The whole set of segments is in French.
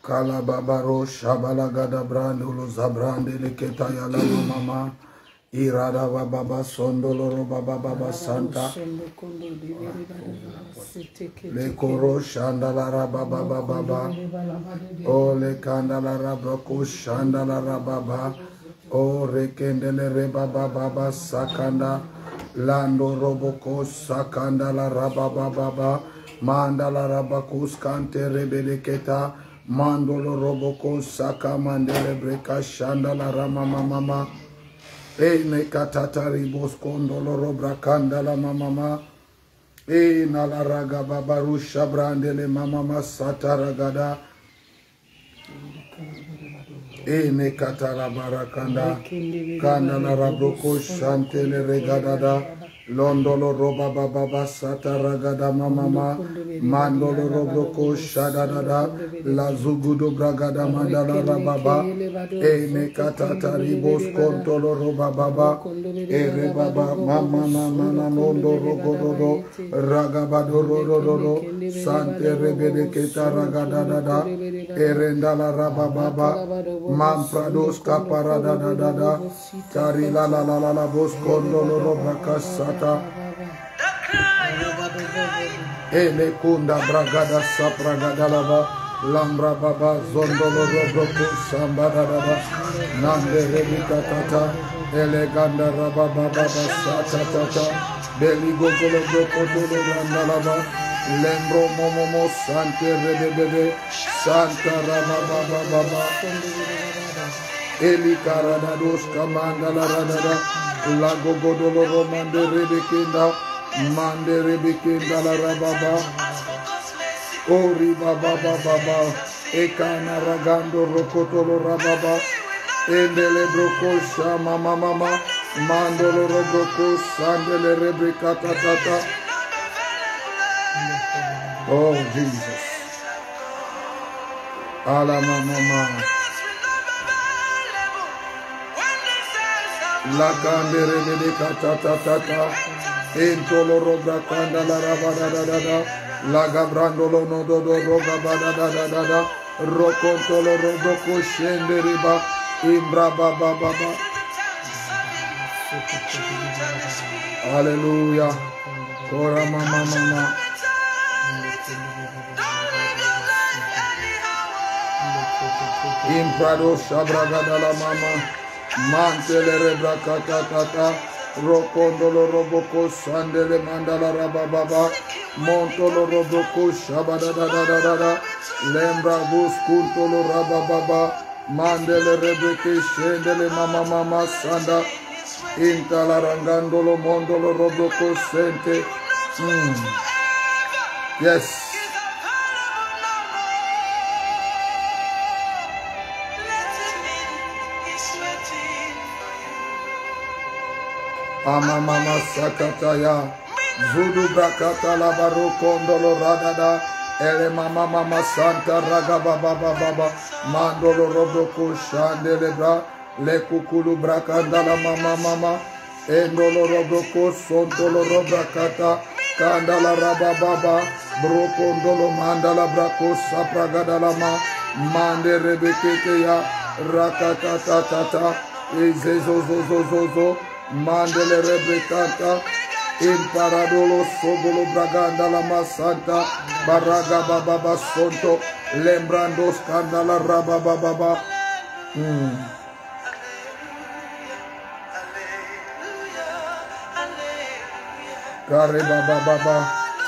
Kalababaro Shabalagada Brandolo Zabrande Leketaya la Mama Irada Baba Sondolo Baba Santa Le Koro Shandalara Baba Baba Ole Kandalara Broko Shandalara Baba O Rekendele Baba Baba Sakanda Lando Roboko Sakandala Rababa Baba Mandala Rabakus Kante Rebeleketa Mandolo Roboko Saka Mandele Breka Shandala Rama Mama E Nekatata Ribos Kondolo Robra Kandala Mama E Nalaraga Babarusha Brandele Mama Sataragada E Nekatara Barakanda Kandala Rabroko Shantele Regadada Londolo Roba Baba Sataragada Mama Mandolo Robroko Shadadada La Zugudo Bragada Mandala Rababa E Nekatata Ribos Kontolo Roba Baba E Rebaba Mama Mana Nondo Rogododo Ragabado Rododo Sante Rebede Keta Ragadada E Rendala Rababa Mamprados Caparada Dada Tarila la Bos Condolo Robrakasata Ele Kunda Bragada Sapragadalaba Lambra Baba Zondolo Robroko Sambadada Nande Rebita Tata Eleganda Rababa Sata Tata Beligo Broko Tolo Randalaba Lembro Momomo Sante Rebebe Santa Rababa Baba Eli Karadados Kamandala Radada Lago Godolo Romande Rebekinda Mande Rebekinda La Rababa Ori Baba Baba Ekana Ragando Rokotolo Rababa Endele Broko Shama Mama Mandolo Robroko Sandele Rebekata Tata. Oh Jesus Ala Mama La Candere de Catata Entolo Roga Candala Rabada La Gabrandolo Nododo Roga Bada Rocontolo Rodoco Shenderiba Imbra Baba Hallelujah Kora Mama Imprado Shabragadala Mama Mantele Rebrakata Rocondolo Roboco Sandele Mandala Rababa Montolo Roboco Shabada Lembra Bus Kuntolo Rababa Mandele Rebeke Shendele Mama Sanda Intalarangandolo Mondolo Roboco Sente Yes Mama Sakataya Zudu Brakata la Barukondolo Radada Ele Mama Santa Ragaba Baba Mandolo Roboko Shandelebra Le Kukulu Brakandala Mama Endolo Roboko Sontolo Robrakata Kandala Rababa Brokondolo Mandala Brako Sapragadalama Mande Rebeketeya Rakata Tata Ezezozozozo Mandele Rebekata Imparadolo Sobolo Braganda Lama Santa Baraga Baba Sonto Lembrandos Kandala Rababa Baba Kare Baba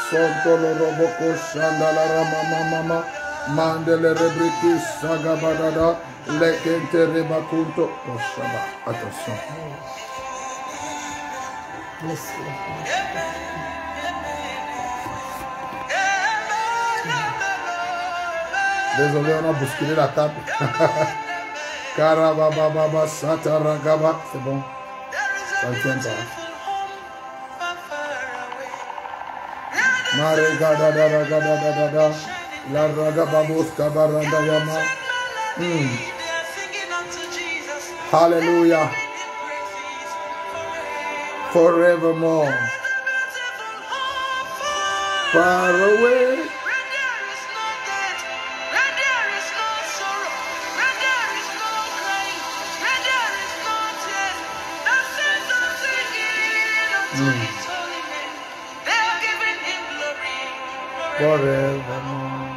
Sonto Loroboko Shandala Mama Mandele Rebriki Sagabadada Lekente Rebakunto Oshaba. Attention. Désolé, on a bousculé la table. Karababa Sataragaba. C'est bon. Ça ne tient pas. Maregada La Ragababos Kabaranda Yama. Hallelujah. Forevermore. Far away. Forevermore.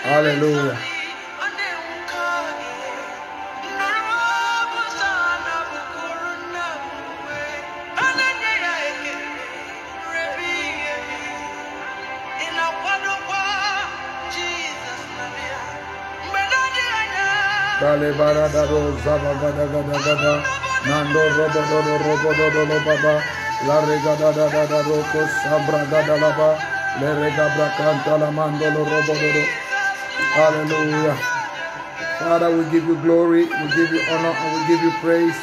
Hallelujah. Kale barada do zaba gada gada gada nando robo do baba la regada da da da roko sabra gada laba le rega brakanta la mando lo robo do. Hallelujah. Father, we give you glory, we give you honor, and we give you praise.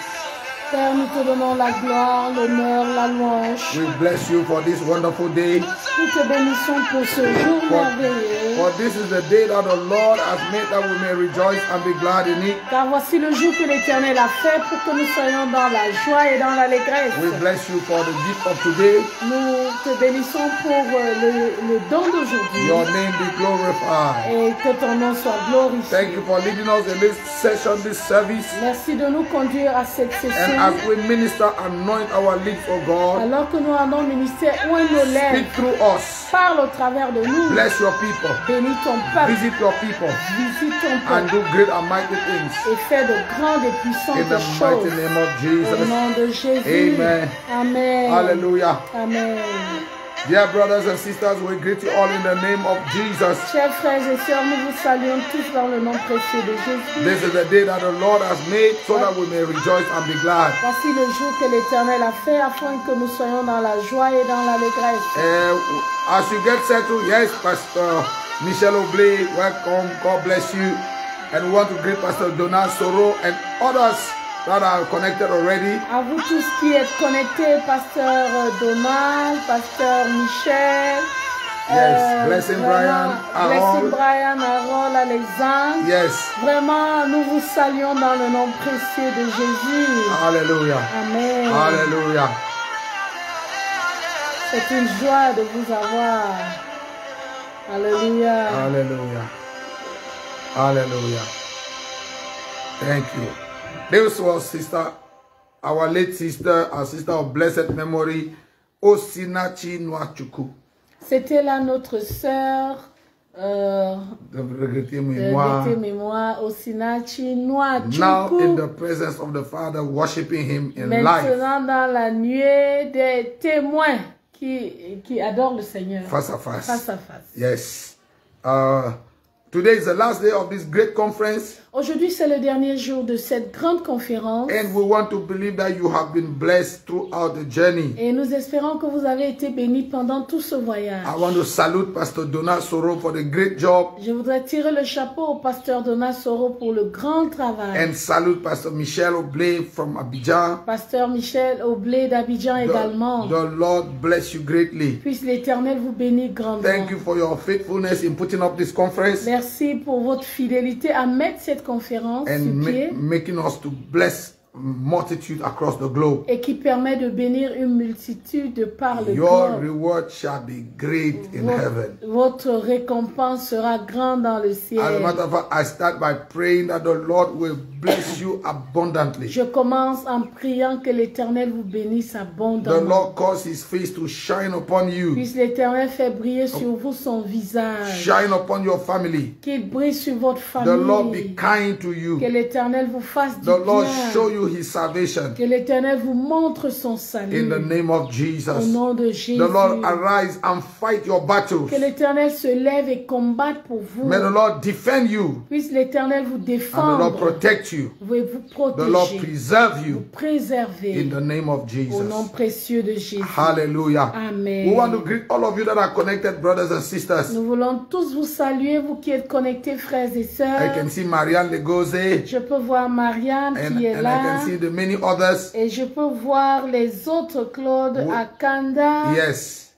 Père, nous te donnons la gloire, l'honneur, la louange. We bless you for this wonderful day. Nous te bénissons pour ce jour merveilleux. For this is the day that the Lord has made, that we may rejoice and be glad in it. Car voici le jour que l'Éternel a fait pour que nous soyons dans la joie et dans l'allégresse. We bless you for the gift of today. Nous te bénissons pour le don d'aujourd'hui. Your name be glorified. Et que ton nom soit glorifié. Thank you for leading us in this session, this service. Merci de nous conduire à cette session. And as we minister, anoint our lips, O God. Alors que nous rendons ministère, oint nos lèvres. Speak through us. Parle au travers de nous. Bless your people. Bénis ton peuple. Visit your people. Visite ton And peuple. do great and mighty things. Et fais de grandes et puissantes In the choses. mighty name of Au Jesus. nom de Jésus. Amen. Amen. Hallelujah. Amen. Dear brothers and sisters, we greet you all in the name of Jesus. Chers frères et sœurs, nous vous saluons tous dans le nom précieux de Jésus. This is the day that the Lord has made, so that we may rejoice and be glad. Voici le jour que l'Éternel a fait afin que nous soyons dans la joie et dans l'allégresse. As you get settled, yes, Pastor Michel Oblé, welcome. God bless you. And we want to greet Pastor Donald Soro and others that are connected already. À vous tous qui êtes connectés, Pasteur Donald, Pasteur Michel. Yes, Blessing Brian, Blessing Brian, Harold, Alexandre. Yes. Vraiment, nous vous saluons dans le nom précieux de Jésus. Hallelujah. Amen. Hallelujah. C'est une joie de vous avoir. Alléluia. Hallelujah. Hallelujah. Thank you. This was sister, our late sister, our sister of blessed memory, Osinachi Nwachukwu. C'était là notre sœur De regretter mémoire, Osinachi Nwachukwu. Now in the presence of the Father, worshiping Him in life. Maintenant dans la nuée des témoins qui adorent le Seigneur. Face à face. Face à face. Yes. Today is the last day of this great conference. Aujourd'hui, c'est le dernier jour de cette grande conférence. And we want to believe that you have been blessed throughout the journey. Et nous espérons que vous avez été bénis pendant tout ce voyage. I want to salute Pastor Donald Soro for the great job. Je voudrais tirer le chapeau au pasteur Donald Soro pour le grand travail. And salute Pastor Michel Oblé from Abidjan. Pasteur Michel Oblé d'Abidjan également. The Lord bless you greatly. Puisse l'Éternel vous bénir grandement. Thank you for your faithfulness in putting up this conference. Merci pour votre fidélité à mettre cette conférence sur pied. Making us to bless multitude across the globe. Et qui permet de bénir une multitude de par le Your globe. reward shall be great in heaven. Votre récompense sera grande dans le ciel. As a matter of fact, I start by praying that the Lord will bless you abundantly. Je commence en priant que l'Éternel vous bénisse The abondamment. Lord cause His face to shine upon you, Puisse l'Éternel faire briller sur vous son visage. shine upon your family. Qu'il brille sur votre The Lord be famille. kind to you. Que l'Éternel vous fasse du The Lord show bien. you His salvation. Que l'Éternel vous montre son In salut. the name of Au Jesus. nom de Jésus. The Lord arise and fight your battles. Que l'Éternel se lève et combatte pour vous. May the Lord defend you Puisse l'Éternel vous and the Lord défendre. protect you. Vous The Lord protéger. preserve Vous you préserver. in the name of Au nom Jesus. précieux de Jésus. Hallelujah. Amen. We want to greet all of you that are connected, brothers and sisters. Nous voulons tous vous saluer, vous qui êtes connectés, frères et I sœurs. can see Marianne Legose Je peux voir Marianne qui est and I là. can see the many others. Et je peux voir les autres, Claude Oui. Akanda. Yes.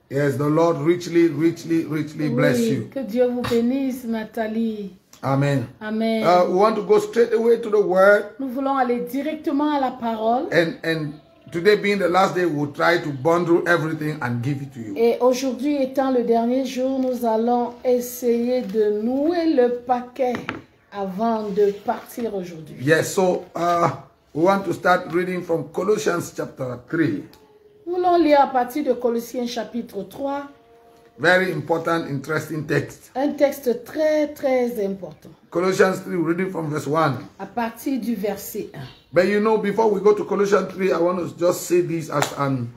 Yes, the Lord richly bless Oui, you. que Dieu vous bénisse, Nathalie. Amen. Amen. We want to go straight away to the word, Nous voulons aller directement à la parole. and today being the last day, we'll try to bundle everything and give it to you. Et aujourd'hui étant le dernier jour, nous allons essayer de nouer le paquet. avant de partir aujourd'hui. Yes, so we want to start reading from Colossians chapter 3. Nous voulons lire à partir de Colossiens chapitre 3. Very important, interesting text. Un texte très, très important. Colossians 3, reading from verse 1. À partir du verset 1. But you know, before we go to Colossians 3, I want to just say this as an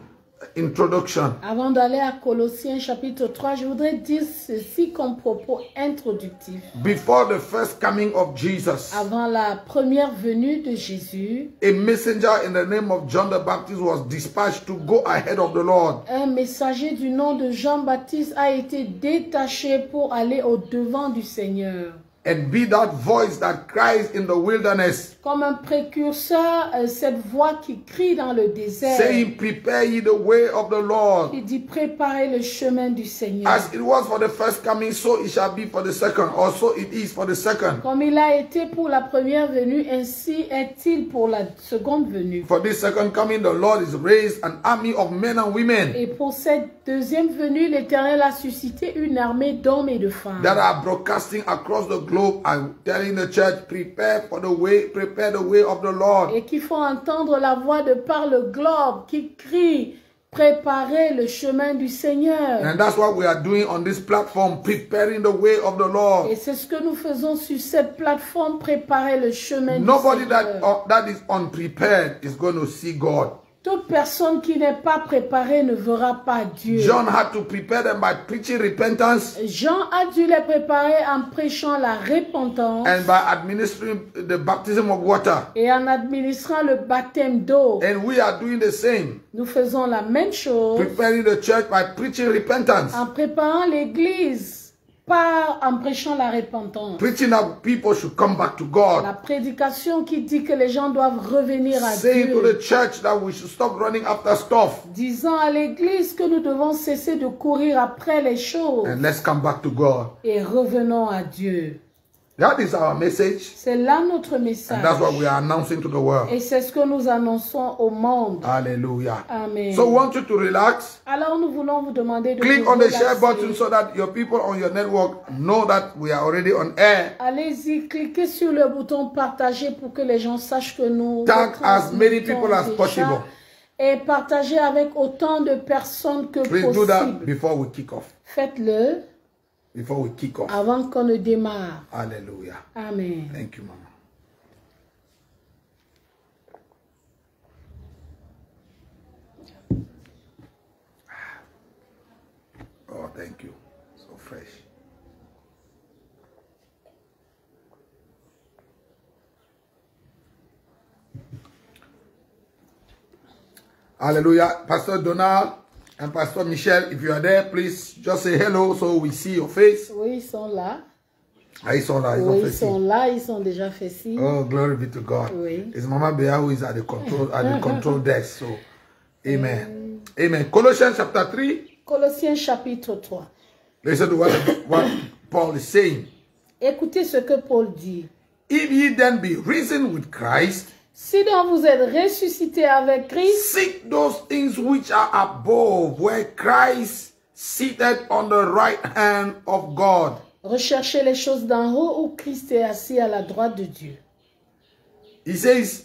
introduction. Avant d'aller à Colossiens chapitre 3, je voudrais dire ceci comme propos introductif. Before the first coming of Jesus, Avant la première venue de Jésus, a messenger in the name of John the Baptist was dispatched to go ahead of the Lord. un messager du nom de Jean-Baptiste a été détaché pour aller au devant du Seigneur. And be that voice that cries in the wilderness, Comme un précurseur, cette voix qui crie dans le désert, saying, prepare ye the way of the Lord. qui dit préparez le chemin du Seigneur. As it was for the first coming, so it shall be for the second, or so it is for the second. Comme il a été pour la première venue, ainsi est-il pour la seconde venue. For this second coming, the Lord is raised an army of men and women Et pour cette deuxième venue, l'Éternel a suscité une armée d'hommes et de femmes that are broadcasting across the globe and telling the church, prepare the way of the Lord. et qui font entendre la voix de par le globe qui crie préparez le chemin du Seigneur. And that's what we are doing on this platform, preparing the way of the Lord. Et c'est ce que nous faisons sur cette plateforme, préparer le chemin Nobody du Seigneur. that is unprepared is going to see God. Toute personne qui n'est pas préparée ne verra pas Dieu. John had to prepare them by preaching repentance Jean a dû les préparer en prêchant la repentance and by administering the baptism of water. et en administrant le baptême d'eau. And we are doing the same, Nous faisons la même chose preparing the church by preaching repentance, en préparant l'église, pas en prêchant la repentance. preaching that people should come back to God, La prédication qui dit que les gens doivent revenir à saying to Dieu. the church that we should stop running after stuff Disant à l'église que nous devons cesser de courir après les choses and let's come back to God. et revenons à Dieu. That is our message, C'est là notre message. and that's what we are announcing to the world. Et c'est ce que nous annonçons au monde. Hallelujah. Amen. So we want you to relax. Alors nous voulons vous demander de Click vous on the share relaxer. button so that your people on your network know that we are already on air. Allez-y, cliquez sur le bouton partager pour que les gens sachent que nous Tag as many retransmettons people as déjà. possible. Et partagez avec autant de personnes que Please do that possible. before we kick off. Faites-le Before we kick off. avant qu'on ne démarre. Hallelujah. Amen. Thank you, Mama. Oh, thank you. So fresh. Hallelujah. Pastor Donald and Pastor Michelle, if you are there, please just say hello so we see your face. Oui, ils sont là. Ah, ils sont là, ils Oui, ont ils fait sont ci. là, ils sont déjà fait ci. Oh, glory be to God. Oui. It's Mama Bea who is at the control desk. So, amen. Amen. Colossians chapter 3. Colossiens chapitre 3. Listen to what Paul is saying. Écoutez ce que Paul dit. If ye then be risen with Christ, Si donc vous êtes ressuscité avec Christ, seek those things which are above, where Christ seated on the right hand of God. recherchez les choses d'en haut où Christ est assis à la droite de Dieu. He says,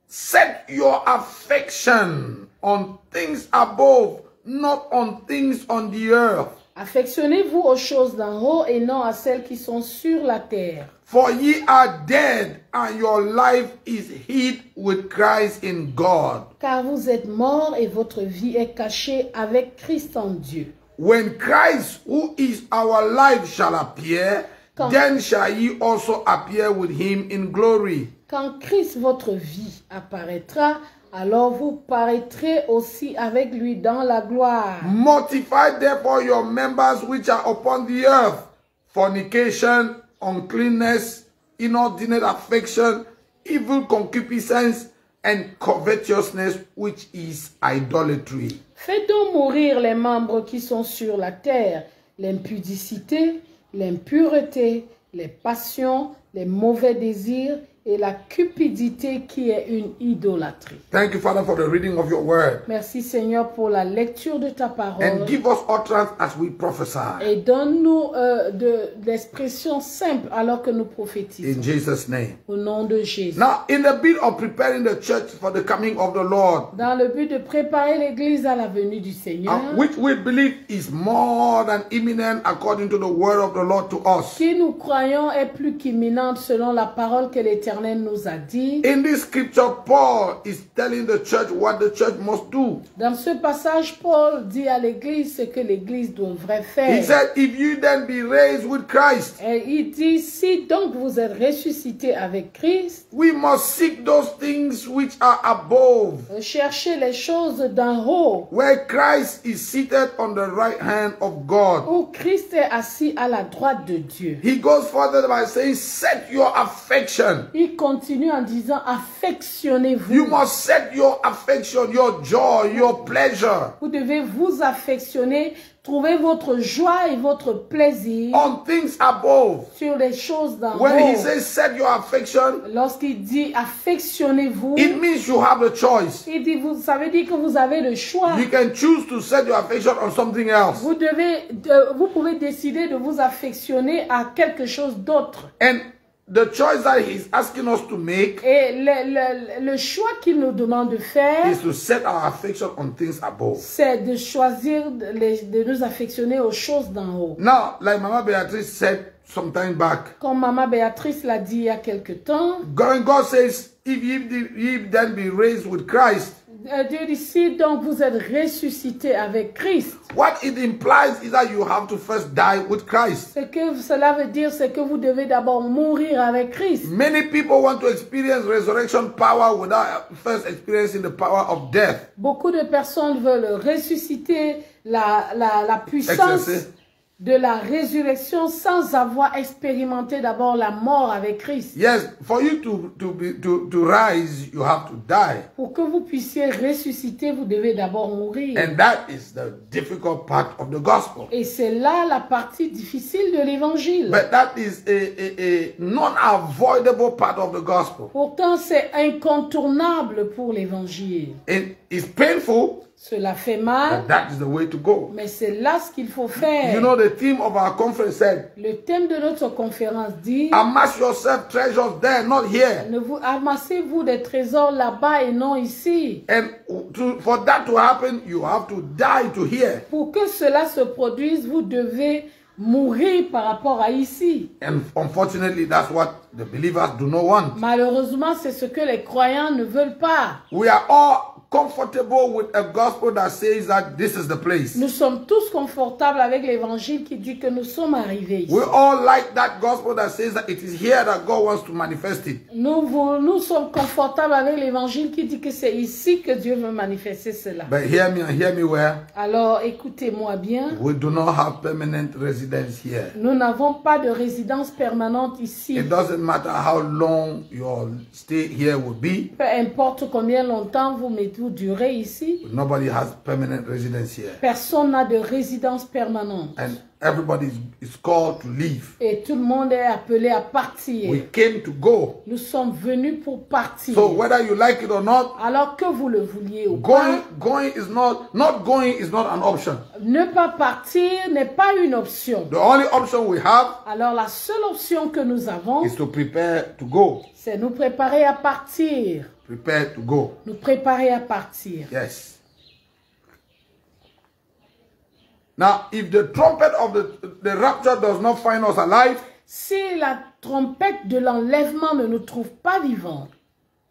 set your affection on things above, not on things on the earth. Affectionnez-vous aux choses d'en haut et non à celles qui sont sur la terre. For ye are dead, and your life is hid with Christ in God. Car vous êtes morts et votre vie est cachée avec Christ en Dieu. When Christ, who is our life, shall appear, then shall ye also appear with him in glory. Quand Christ, votre vie, apparaîtra, alors vous paraîtrez aussi avec lui dans la gloire. Mortify therefore your members which are upon the earth, fornication, uncleanness, inordinate affection, evil concupiscence, and covetousness, which is idolatry. Faites donc mourir les membres qui sont sur la terre, l'impudicité, l'impureté, les passions, les mauvais désirs et la cupidité qui est une idolâtrie. Thank you, Father, for the reading of your word. Merci Seigneur pour la lecture de ta parole. And give us utterance as we prophesy. Et donne-nous de l'expression simple alors que nous prophétisons. In Jesus' name. Au nom de Jésus. Now, in the bit of preparing the church for the coming of the Lord, Dans le but de préparer l'Église à la venue du Seigneur, which we believe is more than imminent according to the word of the Lord to us. qui nous croyons est plus qu'imminente selon la parole que l'Éternel nous a dit. In this scripture, Paul is telling the church what the church must do. Dans ce passage, Paul dit à l'Église ce que l'Église devrait faire. He said, if you then be raised with Christ, Et il dit, si donc vous êtes ressuscité avec Christ, we must seek those things which are above, cherchez les choses d'en haut, where Christ is seated on the right hand of God. où Christ est assis à la droite de Dieu. He goes further by saying, set your affection. Il continue en disant, affectionnez-vous. You must set your affection, your joy, your pleasure Vous devez vous affectionner, trouver votre joie et votre plaisir on things above. sur les choses d'en When he haut. says set your affection, Lorsqu'il dit affectionnez-vous, it means you have the choice. il dit, ça veut dire que vous avez le choix. You can choose to set your affection on something else. Vous pouvez décider de vous affectionner à quelque chose d'autre. And the choice that he's asking us to make Et le choix qu'il nous demande de faire, is to set our affection on things above. c'est de choisir de nous affectionner aux choses d'en haut. Now, like Mama Beatrice said some time back, Comme Maman Béatrice l'a dit il y a quelque temps, God says, if ye then be raised with Christ, Dieu dit, si donc vous êtes ressuscité avec Christ, what it implies is that you have to first die with Christ. ce que cela veut dire, c'est que vous devez d'abord mourir avec Christ. Many people want to experience resurrection power without first experiencing the power of death. Beaucoup de personnes veulent ressusciter la puissance Exercer. de la résurrection sans avoir expérimenté d'abord la mort avec Christ. Yes, for you to rise, you have to die. Pour que vous puissiez ressusciter, vous devez d'abord mourir. And that is the difficult part of the gospel. Et c'est là la partie difficile de l'évangile. But that is a non-avoidable part of the gospel. Pourtant, c'est incontournable pour l'évangile. It is painful, Cela fait mal, but that is the way to go. mais c'est là ce qu'il faut faire. You know, the theme of our conference said, Le thème de notre conférence dit, amass yourself treasures there, not here. amassez-vous des trésors là-bas et non ici. And for that to happen, you have to die to here. Pour que cela se produise, vous devez mourir par rapport à ici. And unfortunately, that's what the believers do not want. Malheureusement, c'est ce que les croyants ne veulent pas. We are all comfortable with a gospel that says that this is the place. Nous sommes tous confortables avec l'évangile qui dit que nous sommes arrivés ici. We all like that gospel that says that it is here that God wants to manifest it. Nous sommes confortables avec l'évangile qui dit que c'est ici que Dieu veut manifester cela. But hear me and hear me well. Alors écoutez-moi bien. We do not have permanent residence here. Nous n'avons pas de résidence permanente ici. It doesn't matter how long your stay here will be. Peu importe combien longtemps vous durez ici. Nobody has permanent residence here. Personne n'a de résidence permanente. And everybody is called to leave. Et tout le monde est appelé à partir. We came to go. Nous sommes venus pour partir. So whether you like it or not, alors que vous le vouliez ou pas, going is not going is not an option. Ne pas partir n'est pas une option. The only option we have, alors la seule option que nous avons, is to prepare to go. C'est nous préparer à partir. Prepare to go. Nous préparer à partir. Yes. Now, if the trumpet of the rapture does not find us alive, si la trompette de l'enlèvement ne nous trouve pas vivants,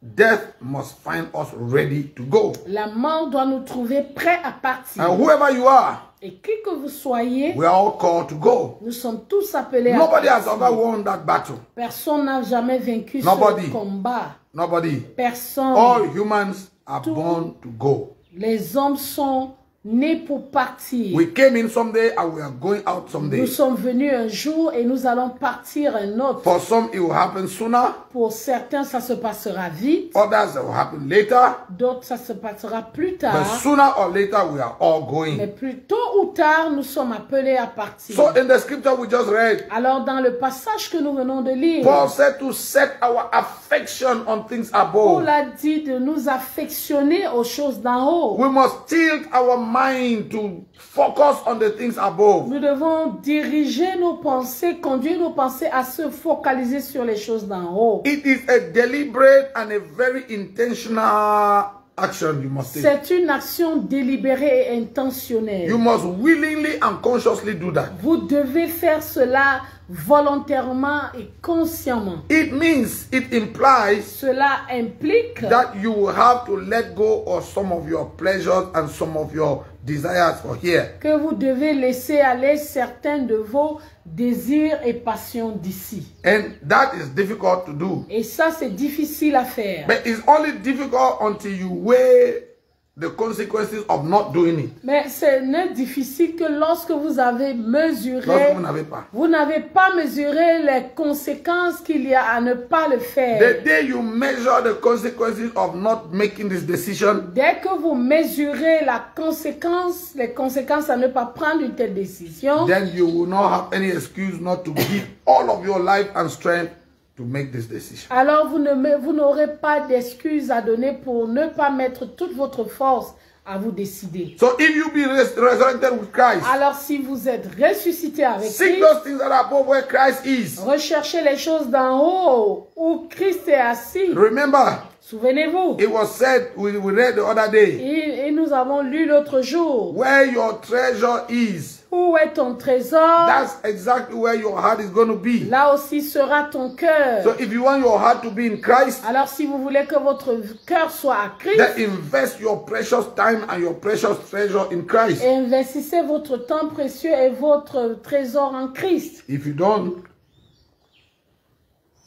death must find us ready to go. La mort doit nous trouver prêts à partir. And whoever you are, et qui que vous soyez, we are all called to go. Nous sommes tous appelés Nobody à has ever won that battle. Personne n'a jamais vaincu Nobody. ce combat. Nobody. Personne. All humans are born to go. Les hommes sont nés pour partir. We came in someday and we are going out someday. Nous sommes venus un jour et nous allons partir un autre. For some, it will happen sooner. Pour certains, ça se passera vite. Others, it will happen later. D'autres, ça se passera plus But tard. sooner or later, we are all Mais going. plus tôt ou tard, nous sommes appelés à partir. So in the scripture we just read, Alors, dans le passage que nous venons de lire, Paul said to set our affection on things above. Paul a dit de nous affectionner aux choses d'en haut. We must tilt our mind to focus on the things above. Nous devons diriger nos pensées, conduire nos pensées à se focaliser sur les choses d'en haut. It is a deliberate and a very intentional action you must take. C'est une action délibérée et intentionnelle. You must willingly and consciously do that. Vous devez faire cela volontairement et consciemment. It means, it implies Cela implique that you will have to let go of some of your pleasures and some of your desires for here. que vous devez laisser aller certains de vos désirs et passions d'ici. And that is difficult to do. Et ça, c'est difficile à faire. But it's only difficult until you weigh the consequences of not doing it. Mais ce n'est difficile que lorsque vous avez Lorsque mesuré, vous n'avez pas. vous n'avez pas mesuré les conséquences qu'il y a à ne pas le The faire. day you measure the consequences of not making this decision, Dès que vous mesurez les conséquences à ne pas prendre une telle décision, then you will not have any excuse not to give all of your life and strength to make this decision. alors vous n'aurez pas d'excuses à donner pour ne pas mettre toute votre force à vous décider. So if you be resurrected with Christ, Alors si vous êtes ressuscité avec seek Christ, those things that are above where Christ is. recherchez les choses d'en haut où Christ est assis. Remember, Souvenez-vous, it was said, we read the other day, et nous avons lu l'autre jour, where your treasure is, où est ton trésor? that's exactly where your heart is going to be. Là aussi sera ton cœur. So if you want your heart to be in Christ, Alors si vous voulez que votre cœur soit à Christ, then invest your precious time and your precious treasure in Christ. investissez votre temps précieux et votre trésor en Christ. If you don't,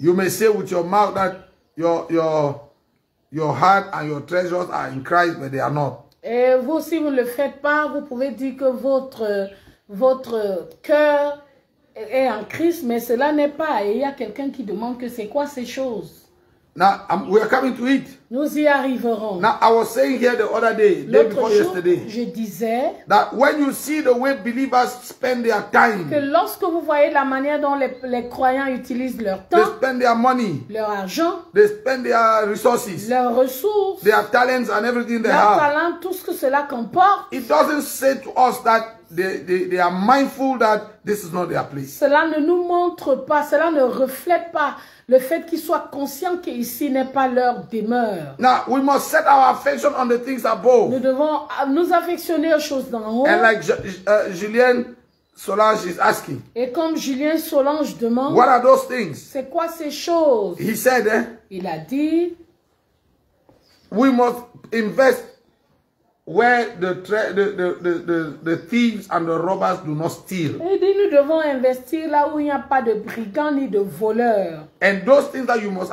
you may say with your mouth that your heart and your treasures are in Christ, but they are not. Et vous, si vous ne le faites pas, vous pouvez dire que votre cœur est en Christ, mais cela n'est pas. Et il y a quelqu'un qui demande que c'est quoi ces choses. Now, we are coming to it. Nous y arriverons. Now, I was saying here the other day L'autre before jour, yesterday, je disais that when you see the way believers spend their que time, lorsque vous voyez la manière dont les croyants utilisent leur they temps, spend their money, leur argent, they spend their resources, leurs ressources, their talents and everything they leurs have, talents, tout ce que cela comporte, it doesn't say to us that they are mindful that this is not their place. cela ne nous montre pas, cela ne reflète pas le fait qu'ils soient conscients qu'ici n'est pas leur demeure. Now, we must set our affection on the things Nous above. devons nous affectionner aux choses d'en haut. And like Julien Solange is asking, Et comme Julien Solange demande, what are those things? c'est quoi ces choses? He said, Il a dit, we must invest where the thieves and the robbers do not steal. il dit, nous devons investir là où il n'y a pas de brigands ni de voleurs. And those things that you must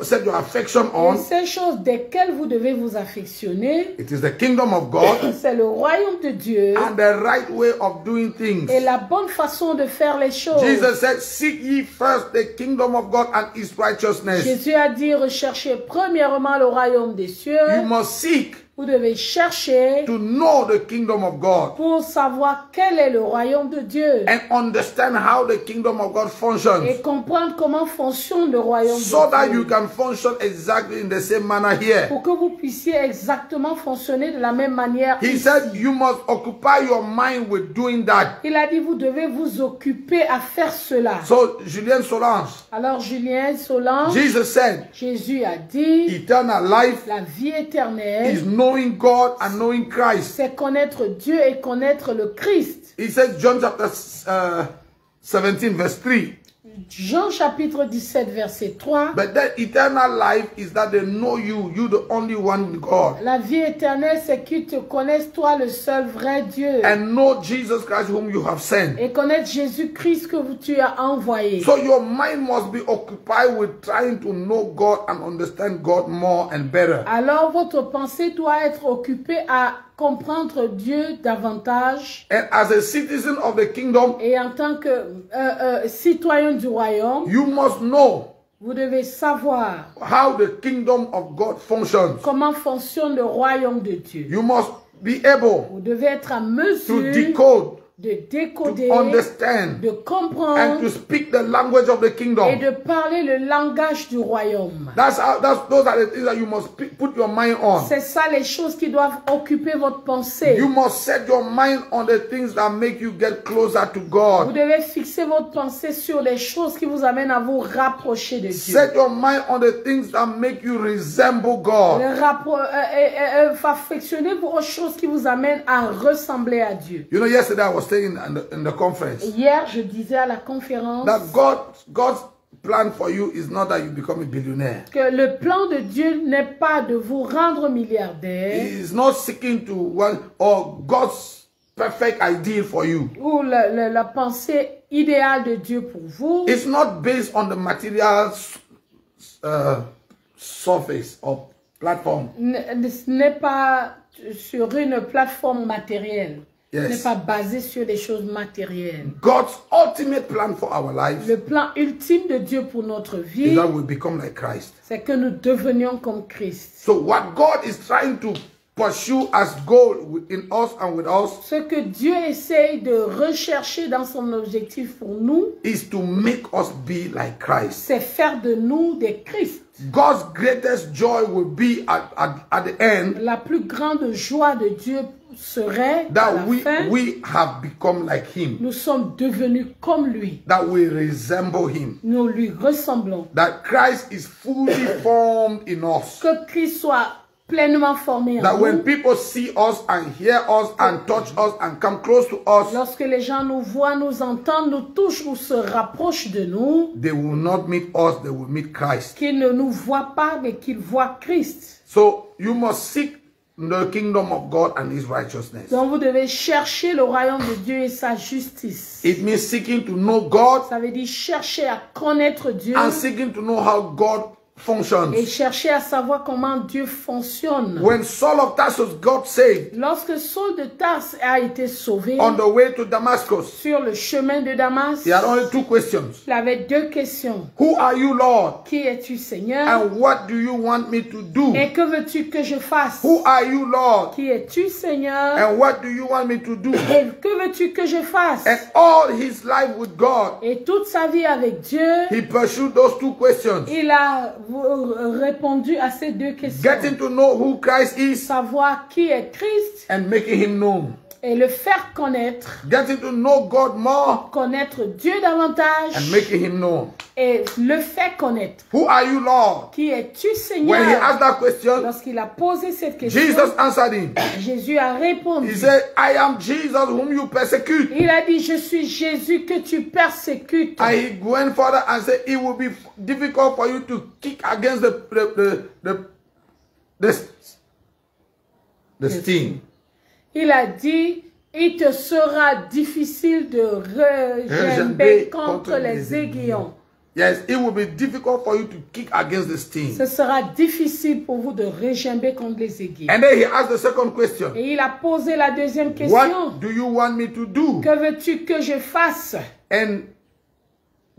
set your affection Et on, ces choses desquelles vous devez vous affectionner, it is the kingdom of God c'est le royaume de Dieu and the right way of doing things. et la bonne façon de faire les choses. Jesus said, seek ye first the kingdom of God and his righteousness. Jésus a dit, recherchez premièrement le royaume des cieux. You must seek Vous devez chercher to know the kingdom of God pour savoir quel est le royaume de Dieu and understand how the kingdom of God functions, et comprendre comment fonctionne le royaume so de that Dieu. you can function exactly in the same manner here. Pour que vous puissiez exactement fonctionner de la même manière. He ici. said you must occupy your mind with doing that. Il a dit, vous devez vous occuper à faire cela. So Julien Solange, Alors Julien Solange, Jesus said, Jésus a dit, eternal life la vie is éternelle, knowing God and knowing Christ. c'est connaître Dieu et connaître le Christ. He said, John chapter 17 verse 3. Jean chapitre 17 verset 3. But that eternal life is that they know you, you the only one God. La vie éternelle, c'est qu'ils te connaissent, toi le seul vrai Dieu. And know Jesus Christ whom you have sent. Et connaître Jésus-Christ que tu as envoyé. So your mind must be occupied with trying to know God and understand God more and better. Alors votre pensée doit être occupée à comprendre Dieu davantage. And as a citizen of the kingdom, Et en tant que citoyen du royaume, you must know vous devez savoir how the kingdom of God functions. comment fonctionne le royaume de Dieu. You must be able Vous devez être à to mesure decode, de décoder, to understand, de and comprendre to speak the language of the et kingdom. de parler le langage du royaume. Those are the things that you must put your mind on. C'est ça les choses qui doivent occuper votre pensée. You must set your mind on the things that make you get closer to Vous God. devez fixer votre pensée sur les choses qui vous amènent à vous rapprocher de Dieu. Set your mind on the things that make you resemble God. Affectionnez-vous aux choses qui vous amènent à ressembler à Dieu. You know, yesterday I was saying in the conference Hier, je disais à la conférence that God's plan for you is not that you become a billionaire. que le plan de Dieu n'est pas de vous rendre milliardaire He is not seeking to one or God's perfect ideal for you. ou la pensée idéale de Dieu pour vous. It's not based on the material surface or platform. Ce n'est pas sur une plateforme matérielle. Yes. Ce n'est pas basé sur des choses matérielles. God's ultimate plan for our lives Le plan ultime de Dieu pour notre is vie, that we become like Christ. c'est que nous devenions comme Christ. So what God is trying to pursue as goal in us and with us Ce que Dieu essaye de rechercher dans son objectif pour nous, is to make us be like Christ. c'est faire de nous des Christ. God's greatest joy will be at the end La plus grande joie de Dieu serait à that la fin, we have become like him, nous sommes devenus comme lui. that we resemble him, Nous lui ressemblons. that Christ is fully formed in us, Que Christ soit pleinement formé en that when nous. people see us and hear us and touch us and come close to us, Lorsque les gens nous voient, nous entendent, nous touchent ou se rapprochent de nous, they will not meet us, they will meet Christ. qu'ils ne nous voient pas, mais qu'ils voient Christ. So you must seek the kingdom of God and his righteousness. Donc vous devez chercher le royaume de Dieu et sa justice. It means seeking to know God Ça veut dire chercher à connaître Dieu and seeking to know how God functions. et chercher à savoir comment Dieu fonctionne. When Saul of Tarsus got saved Lorsque Saul de Tarse a été sauvé on the way to Damascus, sur le chemin de Damas, he had only two questions. il avait deux questions. Who are you, Lord? Qui es-tu, Seigneur? And what do you want me to do? Et que veux-tu que je fasse? Who are you, Lord? Qui es-tu, Seigneur? And what do you want me to do? Et que veux-tu que je fasse? And all his life with God, Et toute sa vie avec Dieu, he pursued those two questions. il a répondu à ces deux questions. Getting to know who Christ is Savoir qui est Christ and making him known. et le faire connaître. Getting to know God more Connaître Dieu davantage and making him known. et le faire connaître. Who are you, Lord? Qui es-tu, When he Seigneur? asked that question, Lorsqu'il a posé cette question, Jesus answered him. Jésus a répondu. He said, I am Jesus whom you persecute. Il a dit, je suis Jésus que tu persécutes. And he went further and said, it will be difficult for you to kick against the sting. Il a dit, il te sera difficile de regimber contre les aiguillons. Yes, it will be difficult for you to kick against the sting. Ce sera difficile pour vous de regimber contre les aiguillons. And then he asked the second question. Et il a posé la deuxième question. What do you want me to do? Que veux-tu que je fasse? And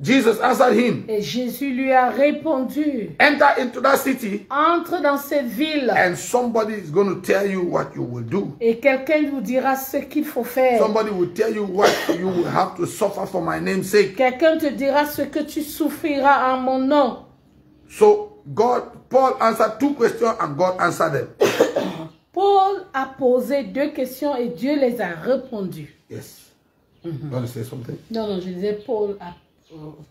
Jesus answered him. Et Jésus lui a répondu. Enter into that city Entre dans cette ville. and somebody is going to tell you what you will do. Et quelqu'un vous dira ce qu'il faut faire. Somebody will tell you what you will have to suffer for my name's sake. Quelqu'un te dira ce que tu souffriras en mon nom. So Paul answered two questions and God answered them. Paul a posé deux questions et Dieu les a répondues. Yes. You want to say something? Non, je disais Paul a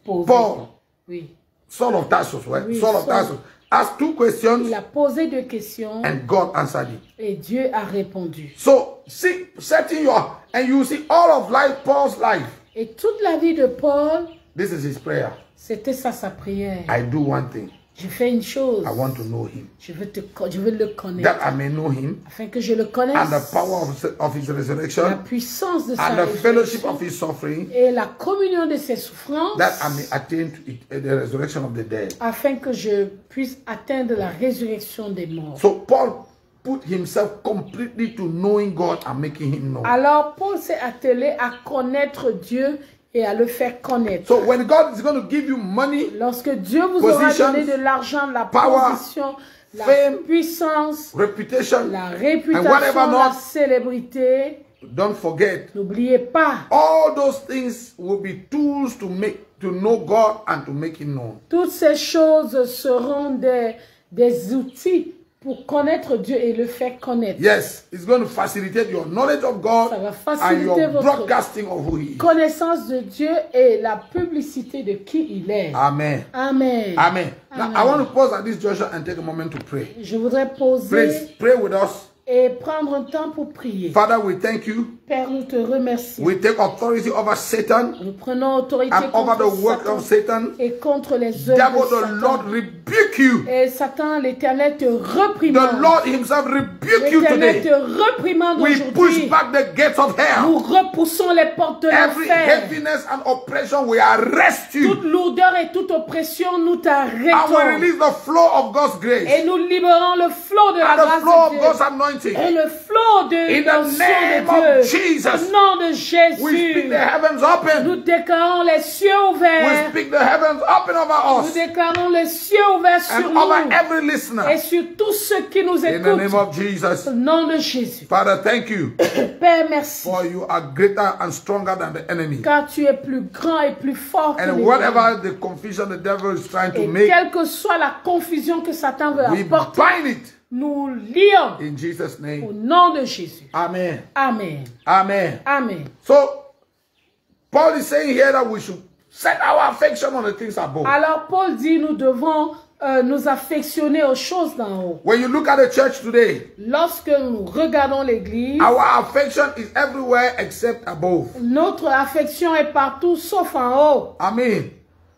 posé. Paul, Oui. Saul of Tarsus, right? Oui, Saul of Saul. Tarsus asked two questions Il a posé deux questions and God answered it. et Dieu a répondu. So see, setting and you see all of life, Paul's life Et toute la vie de Paul, This is his prayer. C'était ça sa prière. I do one thing. Je fais une chose. I want to know him. Je veux le connaître. That I may know him. Afin que je le connaisse. And the power of his resurrection. La puissance de sa and the résurrection. fellowship of his suffering. Et la communion de ses souffrances. That I may attain to the resurrection of the dead. Afin que je puisse atteindre la résurrection des morts. So Paul put himself completely to knowing God and making him known. Alors Paul s'est attelé à connaître Dieu et à le faire connaître. So when God is going to give you money, lorsque Dieu vous aura donné de l'argent, la power, position, la fame, puissance, reputation, la réputation, la célébrité, don't forget, n'oubliez pas, all those things will be tools to know God and to make him known. Toutes ces choses seront des outils pour connaître Dieu et le faire connaître. Yes, it's going to facilitate your knowledge of God and your broadcasting of who he is. Connaissance de Dieu et la publicité de qui il est. Amen. Amen. Amen. Now I want to pause at this juncture and take a moment to pray. Je voudrais poser. Please pray with us. Et prendre un temps pour prier. Father, we thank you. Père, nous te remercions. We take authority over Satan. Nous prenons autorité and contre over the work of Satan. Et contre les œuvres de Satan. The Lord rebuke you. Et Satan, l'Éternel te reprimande. The Lord himself rebuke you today. L'Éternel te reprimande aujourd'hui. We push back the gates of hell. Nous repoussons les portes de l'enfer. Every heaviness and oppression, we arrest you. Toute lourdeur et toute oppression, nous t'arrêtons. And we release the flow of God's grace. Et nous libérons le flot de la grâce de Dieu. God's anointing. Et le flot de l'onction de Dieu. Au nom de Jésus. We speak the heavens open. Nous déclarons les cieux ouverts. We speak the heavens open over us. Nous déclarons les cieux ouverts sur nous. Over every listener. Et sur tous ceux qui nous écoutent. In the name of Jesus. Au nom de Jésus. Father, thank you. Père, merci. For you are greater and stronger than the enemy. Car tu es plus grand et plus fort que l'ennemi. And whatever the confusion the devil is trying to make. Quelle que soit la confusion que Satan veut apporter. We bind it. Nous lions. In Jesus' name. Au nom de Jésus. Amen. Amen. Amen. Amen. So, Paul is saying here that we should set our affection on the things above. Alors, Paul dit, nous devons nous affectionner aux choses d'en haut. When you look at the church today, lorsque nous regardons l'église, our affection is everywhere except above. Notre affection est partout sauf en haut. Amen.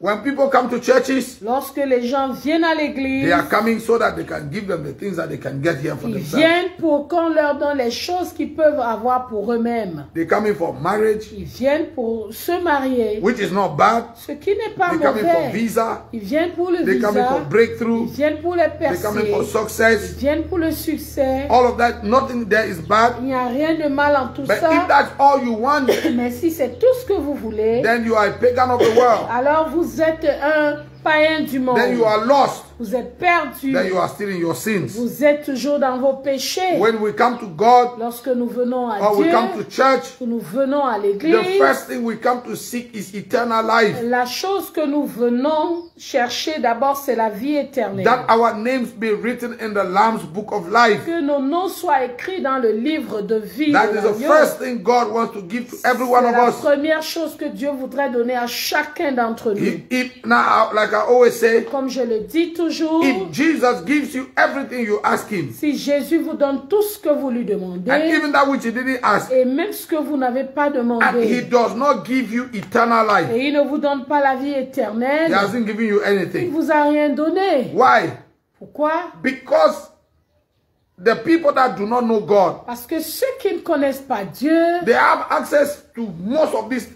When people come to churches, lorsque les gens viennent à l'église, they are coming so that they can give them the things that they can get here for themselves. Ils viennent pour qu'on leur donne les choses qu'ils peuvent avoir pour eux-mêmes. They coming for marriage. Ils viennent pour se marier. Which is not bad. Ce qui n'est pas mauvais. Coming for visa. Ils viennent pour le they visa. Coming for breakthrough. Ils viennent pour les percées. They coming for success. Ils viennent pour le succès. All of that, nothing there is bad. Il n'y a rien de mal en tout But ça. if that's all you want, mais si c'est tout ce que vous voulez, then you are a pagan of the world. Alors vous êtes un païen du monde. Then you are lost. Vous êtes perdu. Then you are still in your sins. Vous êtes toujours dans vos péchés. When we come to God, lorsque nous venons à or Dieu, we come to church, nous venons à l'église, the first thing we come to seek is eternal life. La chose que nous venons chercher d'abord, c'est la vie éternelle. That our names be written in the Lamb's book of life. Que nos noms soient écrits dans le livre de vie. That is the first thing God wants to give to every one of us. C'est la première chose que Dieu voudrait donner à chacun d'entre nous. Now, like I always say, comme je le dis toujours, if Jesus gives you everything you ask him, si Jésus vous donne tout ce que vous lui demandez, and even that which he didn't ask, et même ce que vous n'avez pas demandé, and he does not give you eternal life, et il ne vous donne pas la vie éternelle, he hasn't given you anything. Il vous a rien donné. Why? Pourquoi? Because the people that do not know God, parce que ceux qui ne connaissent pas Dieu, they have access to most of these,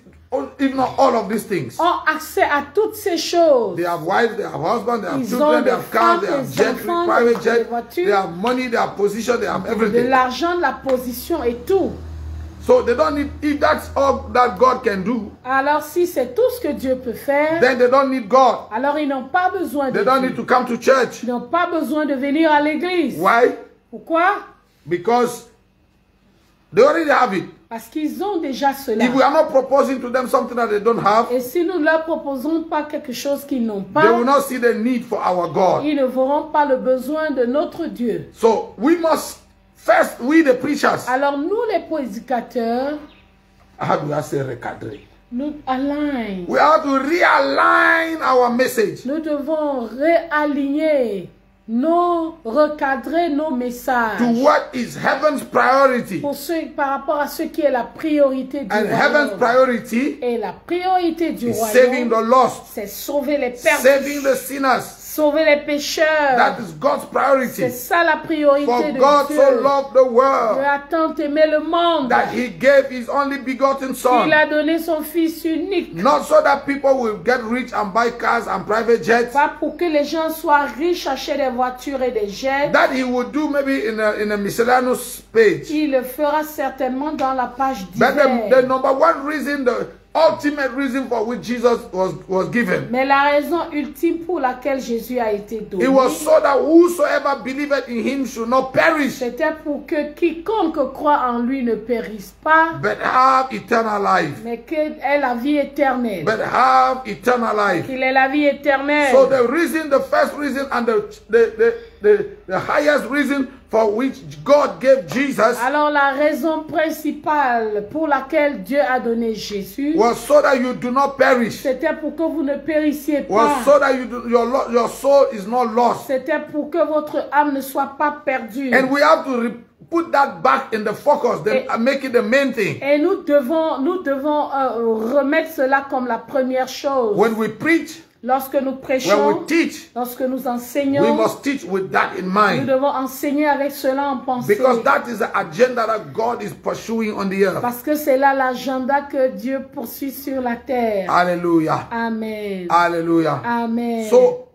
if not all of these things. Ont accès à toutes ces choses. They have wives, they have husbands, they have children, they have cars, they have jets, private jets, they have money, they have position, they have everything. De l'argent, de la position et tout. So they don't need, if that's all that God can do, alors si c'est tout ce que Dieu peut faire, then they don't need God. Alors ils n'ont pas besoin de They don't need to come to church. Ils n'ont pas besoin de venir à l'église. Why? Pourquoi? Because they already have it. Parce qu'ils ont déjà cela. If we are not proposing to them something that they don't have, et si nous ne leur proposons pas quelque chose qu'ils n'ont pas, they will not see the need for our God. Ils ne verront pas le besoin de notre Dieu. So we must first, we the preachers. Alors nous les prédicateurs, how do I say recadrer? Nous align. We have to realign our message. Nous devons réaligner recadrer nos messages to what is heaven's priority. par rapport à ce qui est la priorité du And heaven's royaume. priority Et la priorité du is saving the royaume, lost, c'est sauver les perdus, saving the sinners. sauver les pécheurs. That is God's priority. C'est ça la priorité For de God Dieu. so loved the Dieu world a tant aimé le monde that he gave his only begotten son. qu'il a donné son Fils unique. Not so that people will get rich and buy cars and private jets. Pas pour que les gens soient riches, achètent des voitures et des jets. That he would do maybe in a miscellaneous page. Il le fera certainement dans la page But the divers. number one reason, the ultimate reason for which Jesus was given, Mais la raison ultime pour laquelle Jésus a été donné, it was so that whosoever believed in him should not perish, c'était pour que quiconque croit en lui ne périsse pas, but have eternal life. mais qu'il ait la vie éternelle. But have eternal life. Qu'il ait la vie éternelle. So the reason, the first reason and the highest reason for which God gave Jesus Alors la raison principale pour laquelle Dieu a donné Jésus, was so that you do not perish. c'était pour que vous ne périssiez Was pas. so that your soul is not lost. C'était pour que votre âme ne soit pas perdue. And we have to put that back in the focus, then make it the main thing. Et nous devons remettre cela comme la première chose. When we preach, Lorsque nous when prêchons, we teach, lorsque nous we enseignons, must teach with that in nous mind. devons enseigner avec cela en pensée. Because that is the agenda that God is pursuing on the earth. Parce que c'est là l'agenda que Dieu poursuit sur la terre. Hallelujah. Amen. Hallelujah. Amen. So,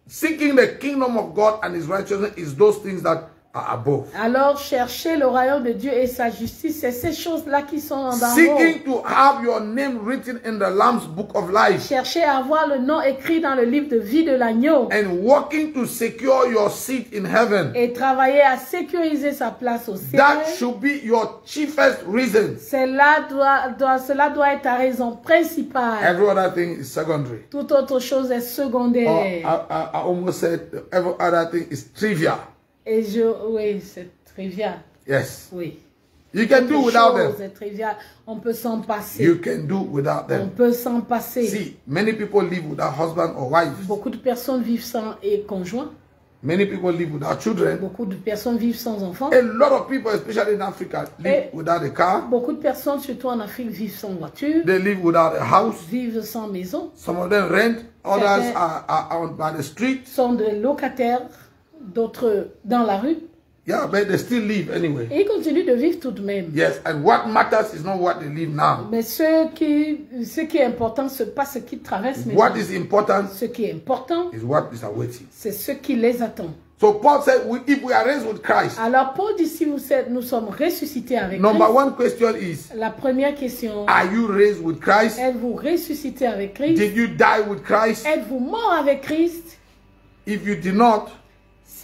seeking the kingdom of God and his righteousness is those things that are above. Alors, chercher le royaume de Dieu et sa justice, c'est ces choses-là qui sont en haut. Seeking to have your name written in the Lamb's book of life. Chercher à avoir le nom écrit dans le livre de vie de l'agneau. And working to secure your seat in heaven. Et travailler à sécuriser sa place au ciel. That should be your chiefest reason. Cela doit être ta raison principale. Every other thing is secondary. Toute autre chose est secondaire. I almost said every other thing is trivial. Et oui, c'est trivial. Yes. Oui. You can do without them. C'est trivial. On peut s'en passer. You can do without On them. peut s'en passer. See, many people live without husband or wife. Beaucoup de personnes vivent sans conjoint. Many people live without children. Beaucoup de personnes vivent sans enfants. A lot of people, especially in Africa, live without a car. Beaucoup de personnes, surtout en Afrique, vivent sans voiture. They live without a house. Vivent sans maison. Some of them rent. Others are out by the street. Sont des locataires. D'autres dans la rue. Yeah, but they still live anyway. Et ils continuent de vivre tout de même. Yes, and what matters is not what they live now. Mais ce qui est important, ce n'est pas ce qui traverse maintenant. What is important Ce qui est important, is what is awaiting. c'est ce qui les attend. So Paul said, if we are raised with Christ, Alors Paul dit, si nous sommes ressuscités avec number Christ, one question is, la première question, are you raised with Christ? êtes-vous ressuscité avec Christ? Did you die with Christ? Êtes-vous mort avec Christ? If you did not,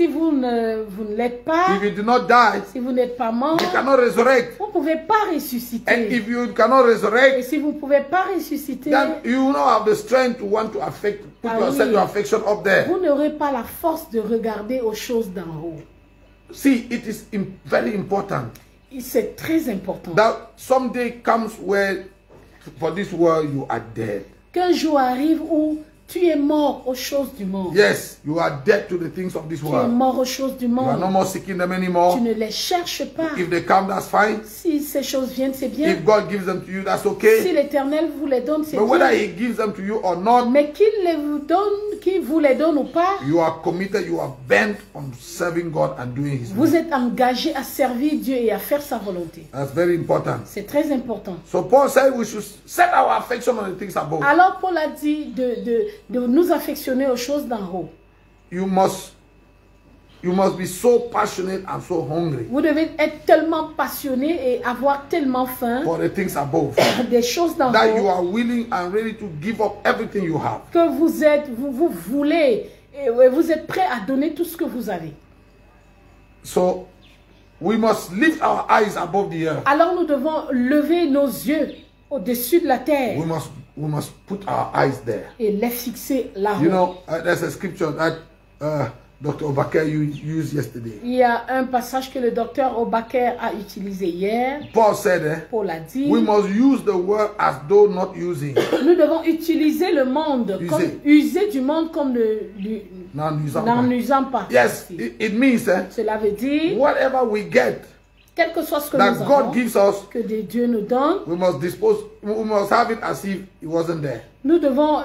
Si vous ne l'êtes pas, if you did not die, si vous n'êtes pas mort, you cannot resurrect. vous ne pouvez pas And ressusciter. if you cannot Et resurrect, si vous ne pouvez pas ressusciter, then you will not have the strength to want to put oui. your affection up there. vous n'aurez pas la force de regarder aux choses d'en haut. See, it is very important C'est très important. that someday comes where for this world you are dead. Qu'un jour arrive où tu es mort aux choses du monde. Yes, you are dead to the things of this Tu es world. mort aux choses du You are no monde. more seeking them anymore. Tu ne les cherches pas. If they come, that's fine. Si ces choses viennent, c'est bien. If God gives them to you, that's Si okay. l'Éternel vous les donne, c'est But whether bien. He gives them to you or not, Mais qu'il vous les donne ou pas, you are committed, you are bent on serving God and doing His will. vous êtes engagé à servir Dieu et à faire sa volonté. That's very important. C'est très important. So Paul said we should set our affection on the things above. Alors Paul a dit de nous affectionner aux choses d'en haut. You must be so passionate and so hungry Vous devez être tellement passionné et avoir tellement faim for the things above des choses d'en that you haut are willing and ready to give up everything you have. que vous voulez et vous êtes prêt à donner tout ce que vous avez. So we must lift our eyes above the earth. Alors nous devons lever nos yeux au-dessus de la terre We must put our eyes there. et les fixer là-haut. You know, there's a scripture that Dr. Obake used yesterday. Il y a un passage que le docteur Obaker a utilisé hier. Paul said, Paul a dit, we must use the word as though not using. nous devons utiliser le monde, user du monde comme n'en usant n'en pas. usant pas. Yes, it means Cela veut dire, whatever we get quel que soit ce que that nous God avons, gives us, que Dieu nous donne, we must have it as if it wasn't there. nous devons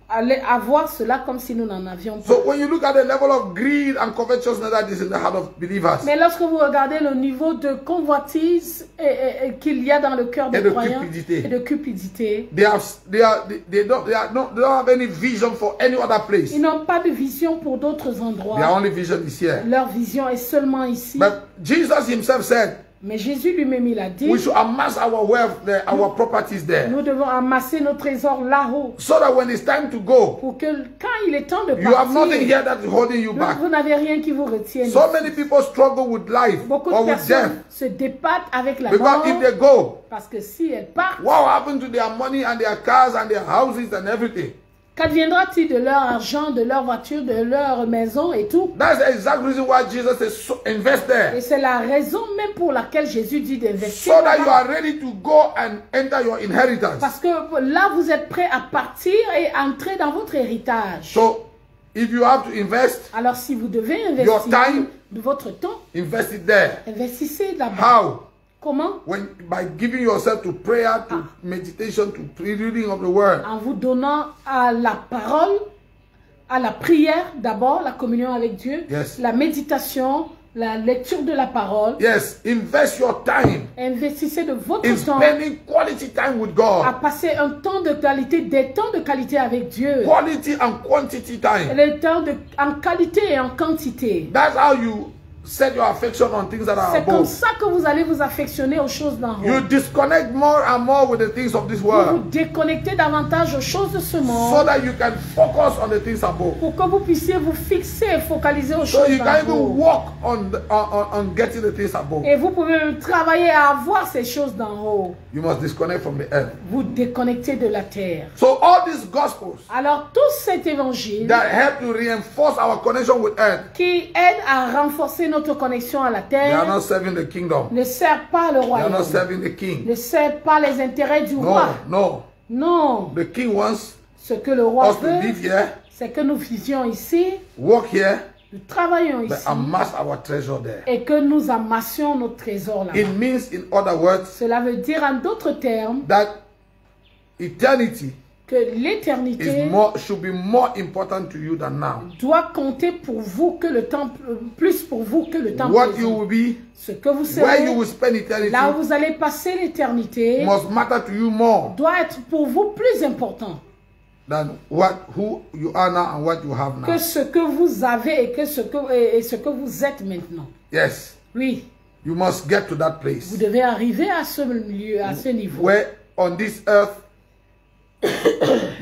aller avoir cela comme si nous n'en avions pas. So when you look at the level of greed and covetousness that is in the heart of believers, Mais lorsque vous regardez le niveau de convoitise qu'il y a dans le cœur des croyants et de cupidité, they don't have any vision for any other place. ils n'ont pas de vision pour d'autres endroits. Their only vision is here. Leur vision est seulement ici. But Jesus himself said, Mais Jésus lui-même, il a dit, we should amass our wealth there, our properties there. nous devons amasser nos trésors là-haut. So that when it's time to go, Pour que quand il est temps de you have nothing partir, here that is holding you back. vous n'avez rien qui vous retienne. So many people struggle with life Beaucoup or de with death. personnes se débattent avec la mort. Because if they go, Parce que si elles partent, what happened to their money and their cars and their houses and everything? qu'adviendra-t-il de leur argent, de leur voiture, de leur maison et tout? That's the exact reason why Jesus says, so invest there. Et c'est la raison même pour laquelle Jésus dit d'investir. So that you are ready to go and enter your inheritance. Parce que là, vous êtes prêts à partir et entrer dans votre héritage. So, if you have to invest, Alors, si vous devez your investir time, de votre temps, invest it there. investissez là-bas. How? Comment? By giving yourself to prayer, to meditation, to reading of the word. En vous donnant à la parole, à la prière d'abord, la communion avec Dieu, Yes. la méditation, la lecture de la parole. Yes, invest your time Investissez de votre in temps spending quality time with à God. passer un temps de qualité, des temps de qualité avec Dieu. Quality and quantity time. Les temps en qualité et en quantité. That's how you set your affection on things that are C'est comme above. ça que vous allez vous affectionner aux choses d'en You haut. disconnect more and more with the things of this Vous vous world déconnectez davantage aux choses de ce so monde that you can focus on the things above. pour que vous puissiez vous fixer et focaliser aux So choses you d'en can even haut. work on getting the things above. Et vous pouvez même travailler à avoir ces choses d'en haut. You must disconnect from the earth. Vous déconnectez de la terre. So all these gospels Alors tout cet évangile that help to reinforce our connection with earth, qui aide à renforcer notre connexion à la they are terre not serving the kingdom. ne sert pas le They are not royaume, serving the king. ne sert pas les intérêts du roi. No. Non, The king wants ce que le roi us to veut, live here, c'est que nous vivions ici, work here, nous travaillons but ici amass our treasure there. et que nous amassions nos trésors là-bas. It means, in other words, Cela veut dire en d'autres termes that eternity que l'éternité should be more important to you than now. doit compter pour vous que le temps, plus pour vous que le temps What you présent. will be, Ce que vous where you serez, will spend eternity, là où vous allez passer l'éternité, must matter to you more doit être pour vous plus important than who you are now and what you have now. que ce que vous avez et ce que vous êtes maintenant. Yes, Oui, you must get to that place vous devez arriver à ce lieu, à ce niveau. where on this earth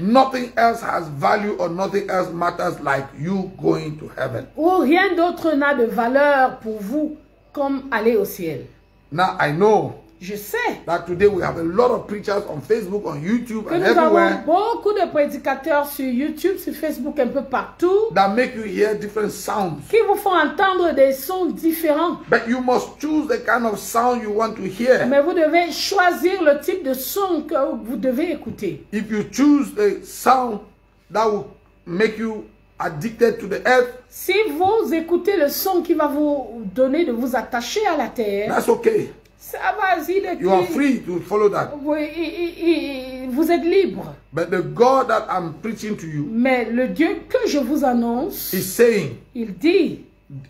nothing else has value or nothing else matters like you going to heaven. Où rien d'autre n'a de valeur pour vous comme aller au ciel. Now I know Je sais that today we have a lot of preachers on Facebook, on YouTube, que and nous avons everywhere beaucoup de prédicateurs sur YouTube, sur Facebook, un peu partout, that make you hear different sounds. qui vous font entendre des sons différents. But you must choose the kind of sound you want to hear. Mais vous devez choisir le type de son que vous devez écouter. If you choose the sound that will make you addicted to the earth, Si vous écoutez le son qui va vous donner de vous attacher à la terre, that's okay. ça vas-y, You are free to follow that. vous êtes libre. But the God that I'm preaching to you Mais le Dieu que je vous annonce, is saying, il dit,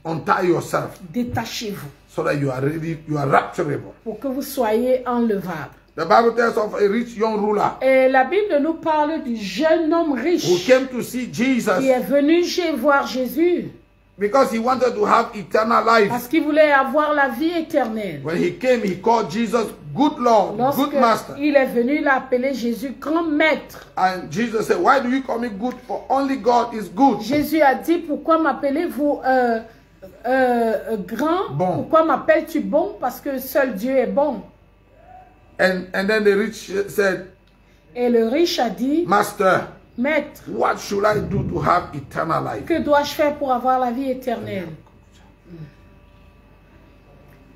untie yourself détachez-vous so that you are ready, you are rapturable. pour que vous soyez enlevables. The Bible tells of a rich young ruler Et la Bible nous parle du jeune homme who riche came to see qui Jesus est venu voir Jésus because he wanted to have eternal life. parce qu'il voulait avoir la vie éternelle. When he came, he called Jesus good Lord, good Master. Lorsqu'il est venu, il a appelé Jésus grand maître. And Jesus said, why do you call me good? For only God is good. Jésus a dit, pourquoi m'appelez-vous grand? Bon. Pourquoi m'appelles-tu bon? Parce que seul Dieu est bon. And then the rich said, Et le riche a dit, Master, maître, what should I do to have eternal life? que dois-je faire pour avoir la vie éternelle?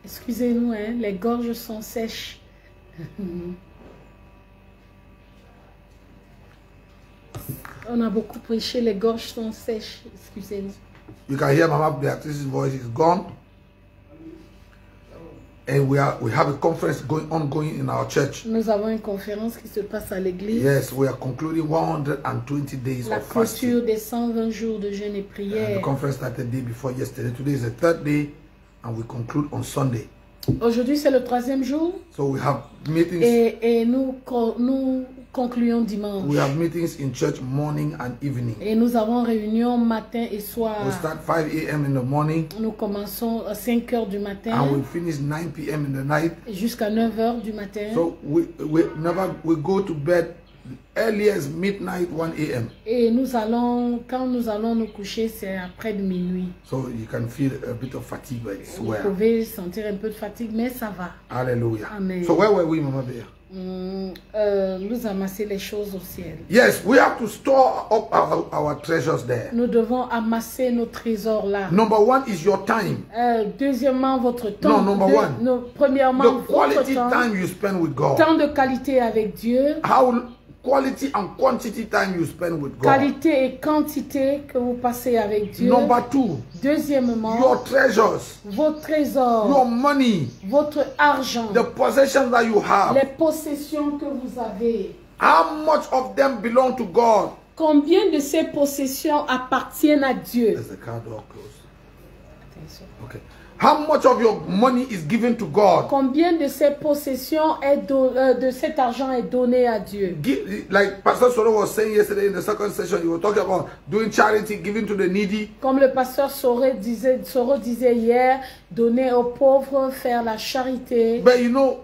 Excusez-nous, hein, les gorges sont sèches. On a beaucoup prêché, les gorges sont sèches. Excusez-nous. You can hear Mama Beatrice's voice is gone. And we have a conference ongoing in our church. Nous avons une conférence qui se passe à l'église. Yes, we are concluding 120 days La of fasting. clôture des 120 jours de jeûne et And prière. the conference started the day before yesterday. Today is the third day, and we conclude on Sunday. Aujourd'hui, c'est le 3e jour. So we have meetings. Et nous concluons dimanche. We have meetings in church morning and evening. Et nous avons réunion matin et soir. We start 5 a.m. in the morning, Nous commençons à 5 heures du matin and we finish 9 p.m. in the night. jusqu'à 9 heures du matin. So we go to bed early as midnight 1 a.m. Et quand nous allons nous coucher, c'est après de minuit. So you can feel a bit of fatigue, but it's Vous well. pouvez sentir un peu de fatigue, mais ça va. Hallelujah. Amen. So where were we, Mama Bear? Nous amasser les choses au ciel. Yes, we have to store up our treasures there. Nous devons amasser nos trésors là. Number one is your time. Deuxièmement, votre temps. No, number one. Premièrement, The quality votre temps. time you spend with God. Temps de qualité avec Dieu. How quality and quantity time you spend with God. Qualité et quantité que vous passez avec Dieu. Number two, Deuxièmement, your treasures, vos trésors, your money, votre argent, the possessions that you have. les possessions que vous avez. How much of them belong to God? Combien de ces possessions appartiennent à Dieu? Is the car door closed? Okay. How much of your money is given to God? Combien de ces possessions de cet argent est donné à Dieu? Like Pastor Soro was saying yesterday in the second session, you were talking about doing charity, giving to the needy. Comme le pasteur Soro disait hier, donner aux pauvres, faire la charité. But you know,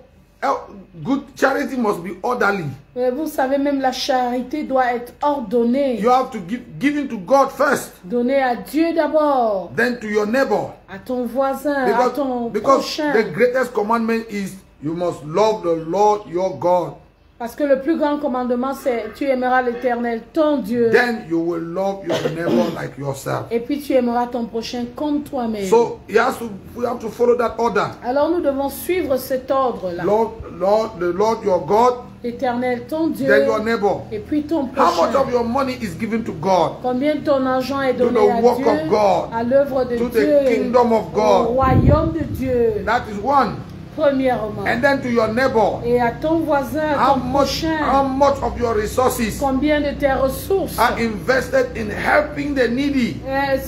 good charity must be orderly. Mais vous savez, même la charité doit être ordonnée. You have to give to God first, Donner à Dieu d'abord, then to your neighbor. à ton voisin, à ton Because prochain. the greatest commandment is you must love the Lord your God. Parce que le plus grand commandement, c'est tu aimeras l'Éternel, ton Dieu. Then you will love your neighbor like yourself. Et puis tu aimeras ton prochain comme toi-même. So we have to follow that order. Alors nous devons suivre cet ordre-là. The Lord your God, L'Éternel, ton Dieu. then your neighbor. Et puis ton How prochain. much of your money is given to God? Combien de ton argent est To donné the à work Dieu, of God, à l'œuvre de to Dieu, the kingdom of au God? royaume de Dieu, That is one. premièrement. And then to your neighbor. Et à ton voisin, à How ton prochain, much of your resources combien de tes ressources are invested in helping the needy?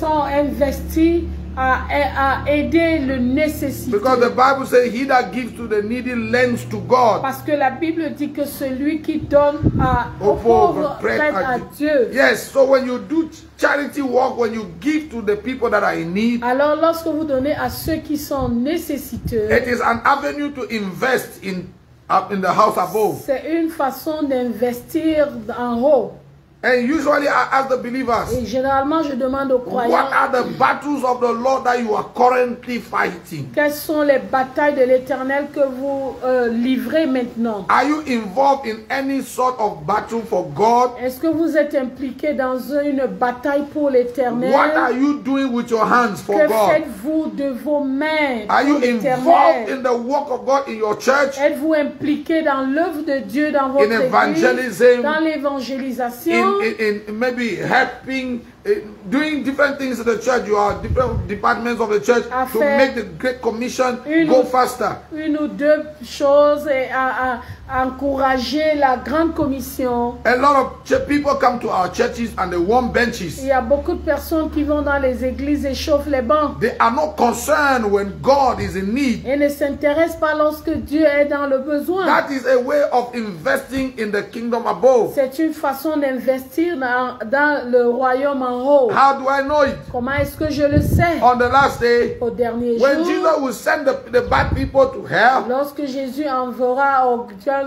sont investies à aider le nécessité. Because the Bible says he that gives to the needy lends to God. Parce que la Bible dit que celui qui donne aux Aux pauvres pauvres prête à Dieu. Yes, so when you do charity work, when you give to the people that are in need, Alors lorsque vous donnez à ceux qui sont nécessiteux, it is an avenue to invest up in the house above. c'est une façon d'investir en haut. And usually I ask the believers, Et généralement, je demande aux croyants, what are the battles of the Lord that you are currently fighting? quelles sont les batailles de l'Éternel que vous livrez maintenant? Are you involved in any sort of battle for God? Est-ce que vous êtes impliqué dans une bataille pour l'Éternel? What are you doing with your hands for Que God? faites-vous de vos mains Are pour you involved in l'Éternel? the work of God in your church? Êtes-vous impliqué dans l'œuvre de Dieu dans votre église, evangelism, dans l'évangélisation? In maybe helping, doing different things in the church. You are different departments of the church to make the Great Commission go faster. Une ou deux choses et à encourager la grande commission. A lot of people come to our churches and they warm benches. Il y a beaucoup de personnes qui vont dans les églises et chauffent les bancs. They are not concerned when God is in need. Et ne s'intéressent pas lorsque Dieu est dans le besoin. That is a way of investing in the kingdom above. C'est une façon d'investir dans le royaume en haut. How do I know it? Comment est-ce que je le sais? On the last day, Au dernier when jour, Jesus will send the bad people to hell lorsque Jésus enverra,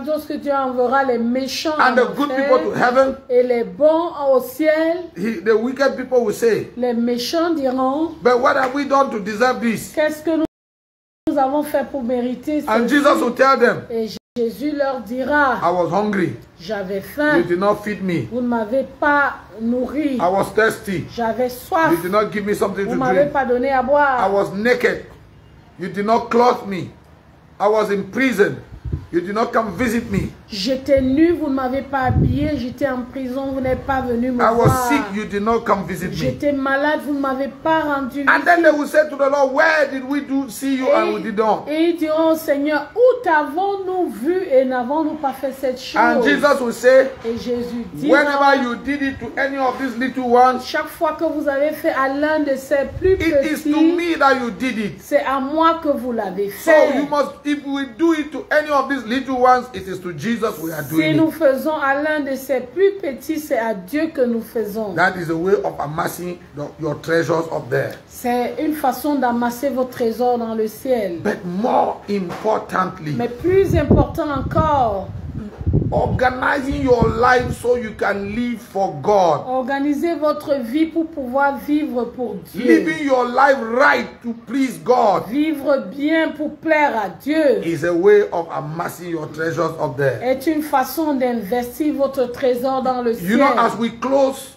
lorsque Dieu enverra les méchants and the en good enfer, people to heaven, et les bons au ciel, the wicked people will say, les méchants diront, but what have we done to deserve this? qu'est-ce que nous avons fait pour mériter And ceci? Jesus will tell them, Et Jésus leur dira, I was hungry, j'avais you faim, did not feed me. vous ne m'avez pas nourri, I was thirsty, j'avais soif, you did not give me something vous to ne m'avez drink. pas donné à I boire, was naked, you did not clothe me. I was in prison, You did not come visit me. J'étais nu, vous ne m'avez pas habillé. J'étais en prison, vous n'êtes pas venu me I was voir. sick, you did not come visit me. J'étais malade, vous ne m'avez pas rendu And then visite. they will say to the Lord, where did we see you and we did not? Et ils diront au Seigneur, où t'avons-nous vu et n'avons-nous pas fait cette chose? And Jesus will say, Et Jésus dit, whenever you did it to any of these little ones, chaque fois que vous avez fait à l'un de ces plus it is to petits, me that you did it. c'est à moi que vous l'avez So fait. you must, if we do it to any of these little ones, it is to Jesus we are Si doing nous it. faisons à l'un de ces plus petits, c'est à Dieu que nous faisons. That is a way of amassing your treasures up there. C'est une façon d'amasser vos trésors dans le ciel. But more importantly, Mais plus important encore, organizing your life so you can live for God. organisez votre vie pour pouvoir vivre pour Dieu. Living your life right to please God Vivre bien pour plaire à Dieu is a way of amassing your treasures up there. est une façon d'investir votre trésor dans le You ciel. know, as we close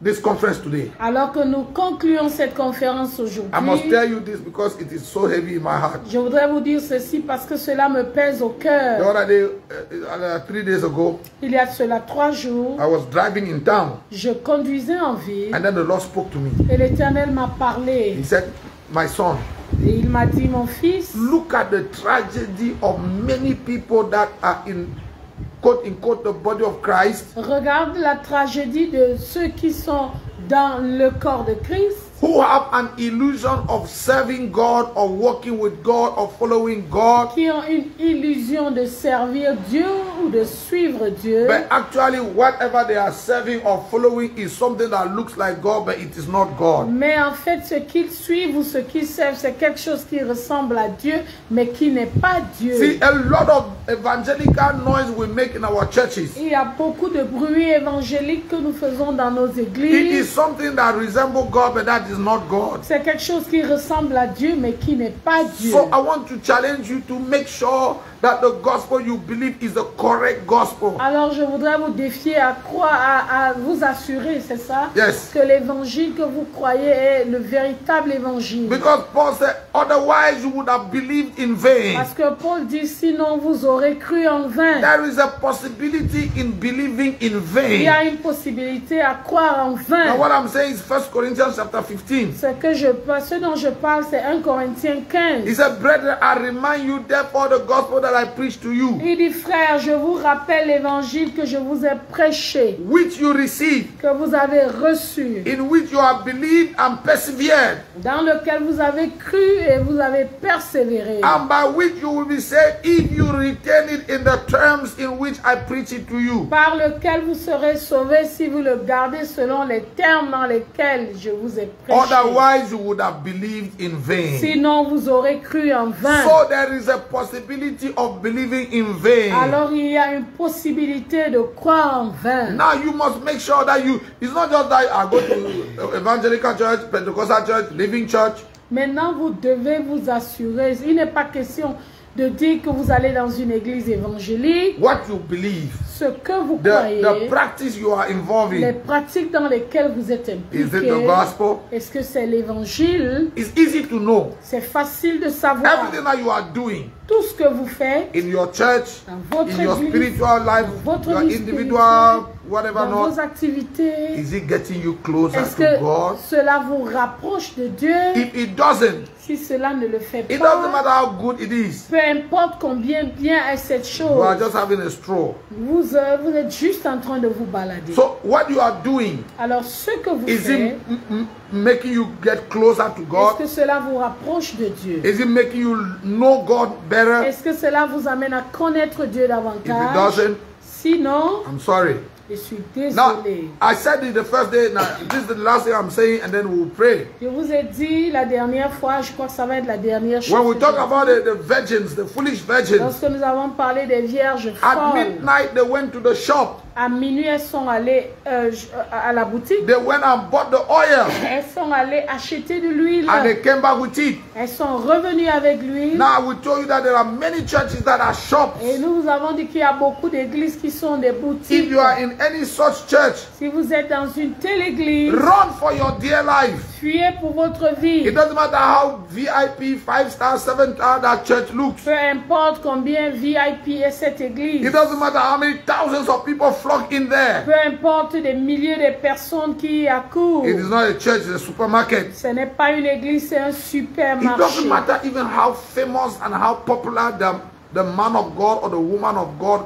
this conference today, Alors que nous concluons cette conférence I must aujourd'hui, tell you this because it is so heavy in my heart. je voudrais vous dire ceci parce que cela me pèse au The cœur. other day, 3 days ago, Il y a de cela 3 jours, I was driving in town je conduisais en ville and then the Lord spoke to me. et l'Éternel m'a parlé. He said, my son, Et il m'a dit, mon fils, look at the tragedy of many people that are in, quote unquote, the body of Christ, regarde la tragédie de ceux qui sont dans le corps de Christ, who have an illusion of serving God or working with God or following God, qui ont une illusion de servir Dieu ou de suivre Dieu. but actually whatever they are serving or following is something that looks like God, but it is not God. Mais en fait, ce qu'ils suivent ou ce qu'ils servent, c'est quelque chose qui ressemble à Dieu, mais qui n'est pas Dieu. See, a lot of evangelical noise we make in our churches. Il y a beaucoup de bruit évangélique que nous faisons dans nos It is églises. something that resembles God, but that is not God. C'est quelque chose qui ressemble à Dieu, mais qui n'est pas Dieu. So I want to challenge you to make sure that the gospel you believe is the correct gospel. Alors je voudrais vous défier à croire, à vous assurer, c'est ça? Yes. Que l'évangile que vous croyez est le véritable évangile. Because Paul said, otherwise you would have believed in vain. Parce que Paul dit, sinon vous aurez cru en vain. There is a possibility in believing in Il y a vain. une possibilité à croire en Now vain. what I'm saying is 1 Corinthians chapter 15. Ce dont je parle, c'est 1 Corinthiens 15. He said, brethren, I remind you therefore the gospel that I preached to you, Il dit, frère, je vous rappelle l'évangile que je vous ai prêché, which you received, que vous avez reçu, in which you have believed and persevered, dans lequel vous avez cru et vous avez persévéré, and by which you will be saved if you retain it in the terms in which I preach it to you. par lequel vous serez sauvés si vous le gardez selon les termes dans lesquels je vous ai prêché. Otherwise, you would have believed in vain. Sinon, vous aurez cru en vain. So there is a possibility of believing in vain. Alors, il y a une possibilité de croire en vain. Now you must make sure that it's not just that I go to evangelical church, Pentecostal church, living church. Maintenant, vous devez vous assurer. Il n'est pas question de dire que vous allez dans une église évangélique. What you believe, Ce que vous the croyez, practice you are involved les in, pratiques dans lesquelles vous êtes is it impliqués. the gospel? Est-ce que c'est l'évangile? It's easy to know. C'est facile de savoir. Everything that you are doing Tout ce que vous faites in your church, dans votre in your église, spiritual life, votre your vie individual, spirituelle, whatever dans vos not, activités, is it getting you closer est-ce to que God? cela vous rapproche de Dieu? If it doesn't, Si cela ne le fait it doesn't pas, matter how good it is. peu importe combien bien est cette You are chose, just having a stroll. vous êtes juste en train de vous balader. So what you are doing, Alors ce que vous is faites, it making you get closer to est-ce God? que cela vous rapproche de Dieu? Is it making you know God better? Est-ce que cela vous amène à connaître Dieu If it davantage? doesn't, Sinon, I'm sorry. je suis Now, désolé. I said it the first day. Now, this is the last thing I'm saying, and then we'll pray. Je vous ai dit la dernière fois, je crois que ça va être la dernière chose. When we que talk je- about the virgins, the foolish virgins, Lorsque nous avons parlé des vierges at folles, midnight they went to the shop À minuit, elles sont allées à la boutique. They went and bought the oil. Elles sont allées acheter de l'huile. And they came back with it. Elles sont revenues avec l'huile. Now we told you that there are many churches that are shops. Et nous vous avons dit qu'il y a beaucoup d'églises qui sont des boutiques. If you are in any such church, Si vous êtes dans une telle église, run for your dear life. fuyez pour votre vie. It doesn't matter how VIP, 5-star, 7-star that church looks. Peu importe combien VIP est cette église. It doesn't matter how many thousands of people flock in there. Peu importe des milliers de personnes qui y accourent. It is not a church, it's a supermarket. Ce n'est pas une église, c'est un It supermarché. doesn't matter even how famous and how popular the man of God or the woman of God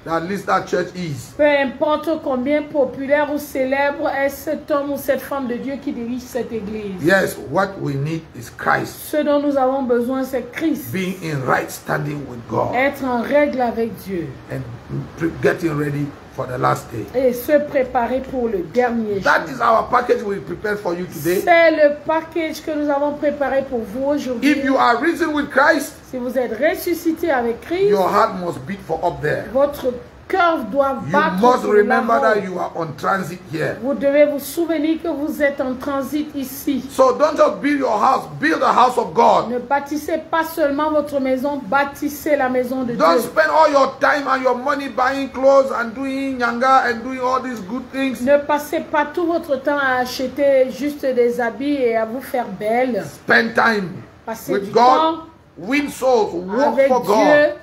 that leads that church is. Peu importe combien populaire ou célèbre est cet homme ou cette femme de Dieu qui dirige cette église. Yes, what we need is Christ. Ce dont nous avons besoin, c'est Christ. Being in right standing with God. Être en règle avec Dieu. And getting ready for the last day. Et se préparer pour le dernier jour. That is our package we prepared for you today. C'est le package que nous avons préparé pour vous aujourd'hui. If you are risen with Christ, Si vous êtes ressuscité avec Christ, your heart must beat for up there. votre cœur doit You battre must pour remember là-haut. that you are on transit here. Vous devez vous souvenir que vous êtes en transit ici. So don't just build your house, build the house of God. Ne bâtissez pas seulement votre maison, bâtissez la maison de Don't Dieu. spend all your time and your money buying clothes and doing nyanga and doing all these good things. Ne passez pas tout votre temps à acheter juste des habits et à vous faire belle. Spend time Passez du with temps God, win souls, walk avec for Dieu, God,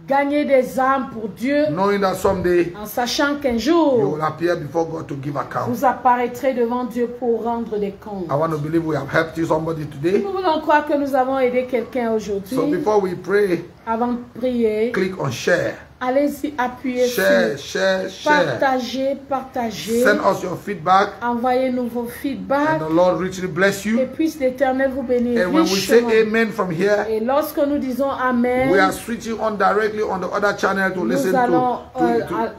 gagner des âmes pour Dieu, knowing that someday en sachant qu'un you jour, will appear before God to give account. vous apparaîtrez devant Dieu pour rendre des comptes. I want to believe we have helped you somebody today. Nous voulons croire que nous avons aidé quelqu'un So aujourd'hui. before we pray, Avant de prier, click on share. allez-y, appuyez Share, sur share, share. partagez. Send us your feedback Envoyez-nous vos feedbacks. and the Lord richly bless Et you. puisse l'Éternel vous bénir And when we say richement. amen from here, Et lorsque nous disons Amen, we are switching on directly on the other channel to listen nous allons to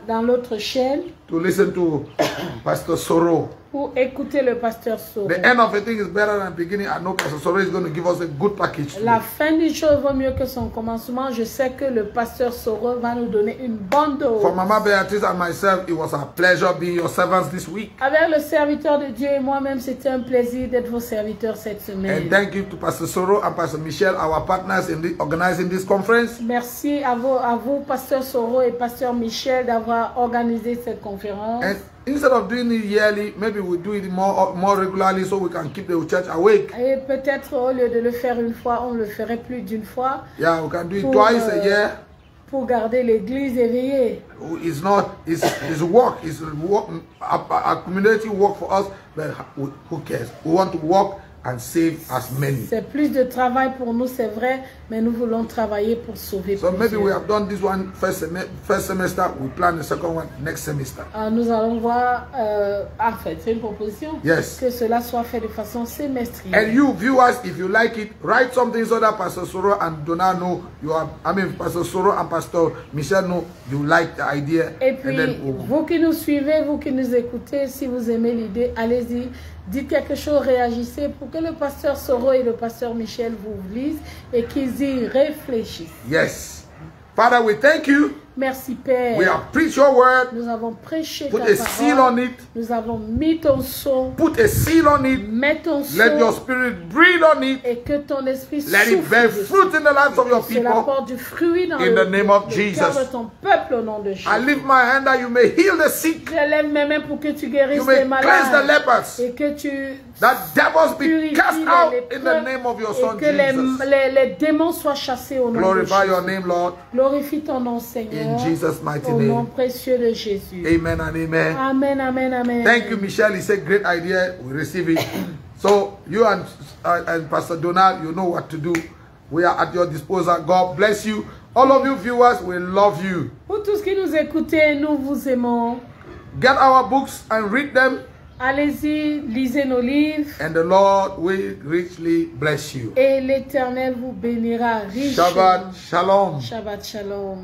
dans l'autre chaîne listen to Pastor Soro. pour écouter le pasteur Soro. The end of a thing is better than the beginning. I know Pastor Soro is going to give us a good package today. La fin du chose vaut mieux que son commencement. Je sais que le pasteur Soro va nous donner une bonne dose. For Mama Beatrice and myself, it was a pleasure being your servants this week. Avec le serviteur de Dieu et moi-même, c'était un plaisir d'être vos serviteurs cette semaine. And thank you to Pastor Soro and Pastor Michelle, our partners in organizing this conference. Merci à vous, pasteur Soro et pasteur Michel, d'avoir organisé cette conférence. And instead of doing it yearly, maybe we do it more regularly so we can keep the church awake. Et peut-être au lieu de le faire une fois, on le ferait plus d'une fois. Yeah, we can do it twice a year. Pour garder l'église éveillée. It's work. It's work, a community work for us, but who cares? We want to work and save as many. C'est plus de travail pour nous, c'est vrai, mais nous voulons travailler pour sauver So maybe plusieurs. we have done this one first semester. We plan the second one next semester. Nous allons voir, en fait, c'est une proposition, Yes. que cela soit fait de façon semestrielle. And you viewers, if you like it, write something so that Pastor Soro and Donna know you are. Pastor Soro and Pastor Michelle know you like the idea. Et puis, and then vous qui nous suivez, vous qui nous écoutez, si vous aimez l'idée, allez-y, dites quelque chose, réagissez pour que le pasteur Soro et le pasteur Michel vous lisent et qu'ils y réfléchissent. yes, Father, we thank you. Merci Père. We have preached your word. Nous avons prêché Put ta a seal parole. on it. Nous avons mis ton sceau. Put a seal on it. Mets ton Let your sceau spirit breathe on it. et que ton esprit Let it souffle bear dessus. fruit in the lives of your Cela people. porte du fruit dans In le the name of cœur Jesus. de ton peuple au nom de Jésus. I lift my hand that you may heal the sick. Je lève mes mains pour que tu guérisses You may les cleanse the malades lepers. et que tu That devils be purifies cast les out lépreux in the name of your et Son que Jesus. les démons soient chassés au nom de Glorify Jésus. your name, Lord. Glorifie ton nom, Seigneur, In Jesus' mighty au nom name. précieux de Jésus. Amen and amen. Amen, amen, amen. Thank you, Michelle. It's a great idea. We receive it. So you and Pastor Donald, you know what to do. We are at your disposal. God bless you. All of you viewers, we love you. Pour tous qui nous écoutez, nous vous aimons. Get our books and read them, Allez-y, lisez nos livres and the Lord will richly bless you. et l'Éternel vous bénira richement. Shabbat Shalom. Shabbat Shalom.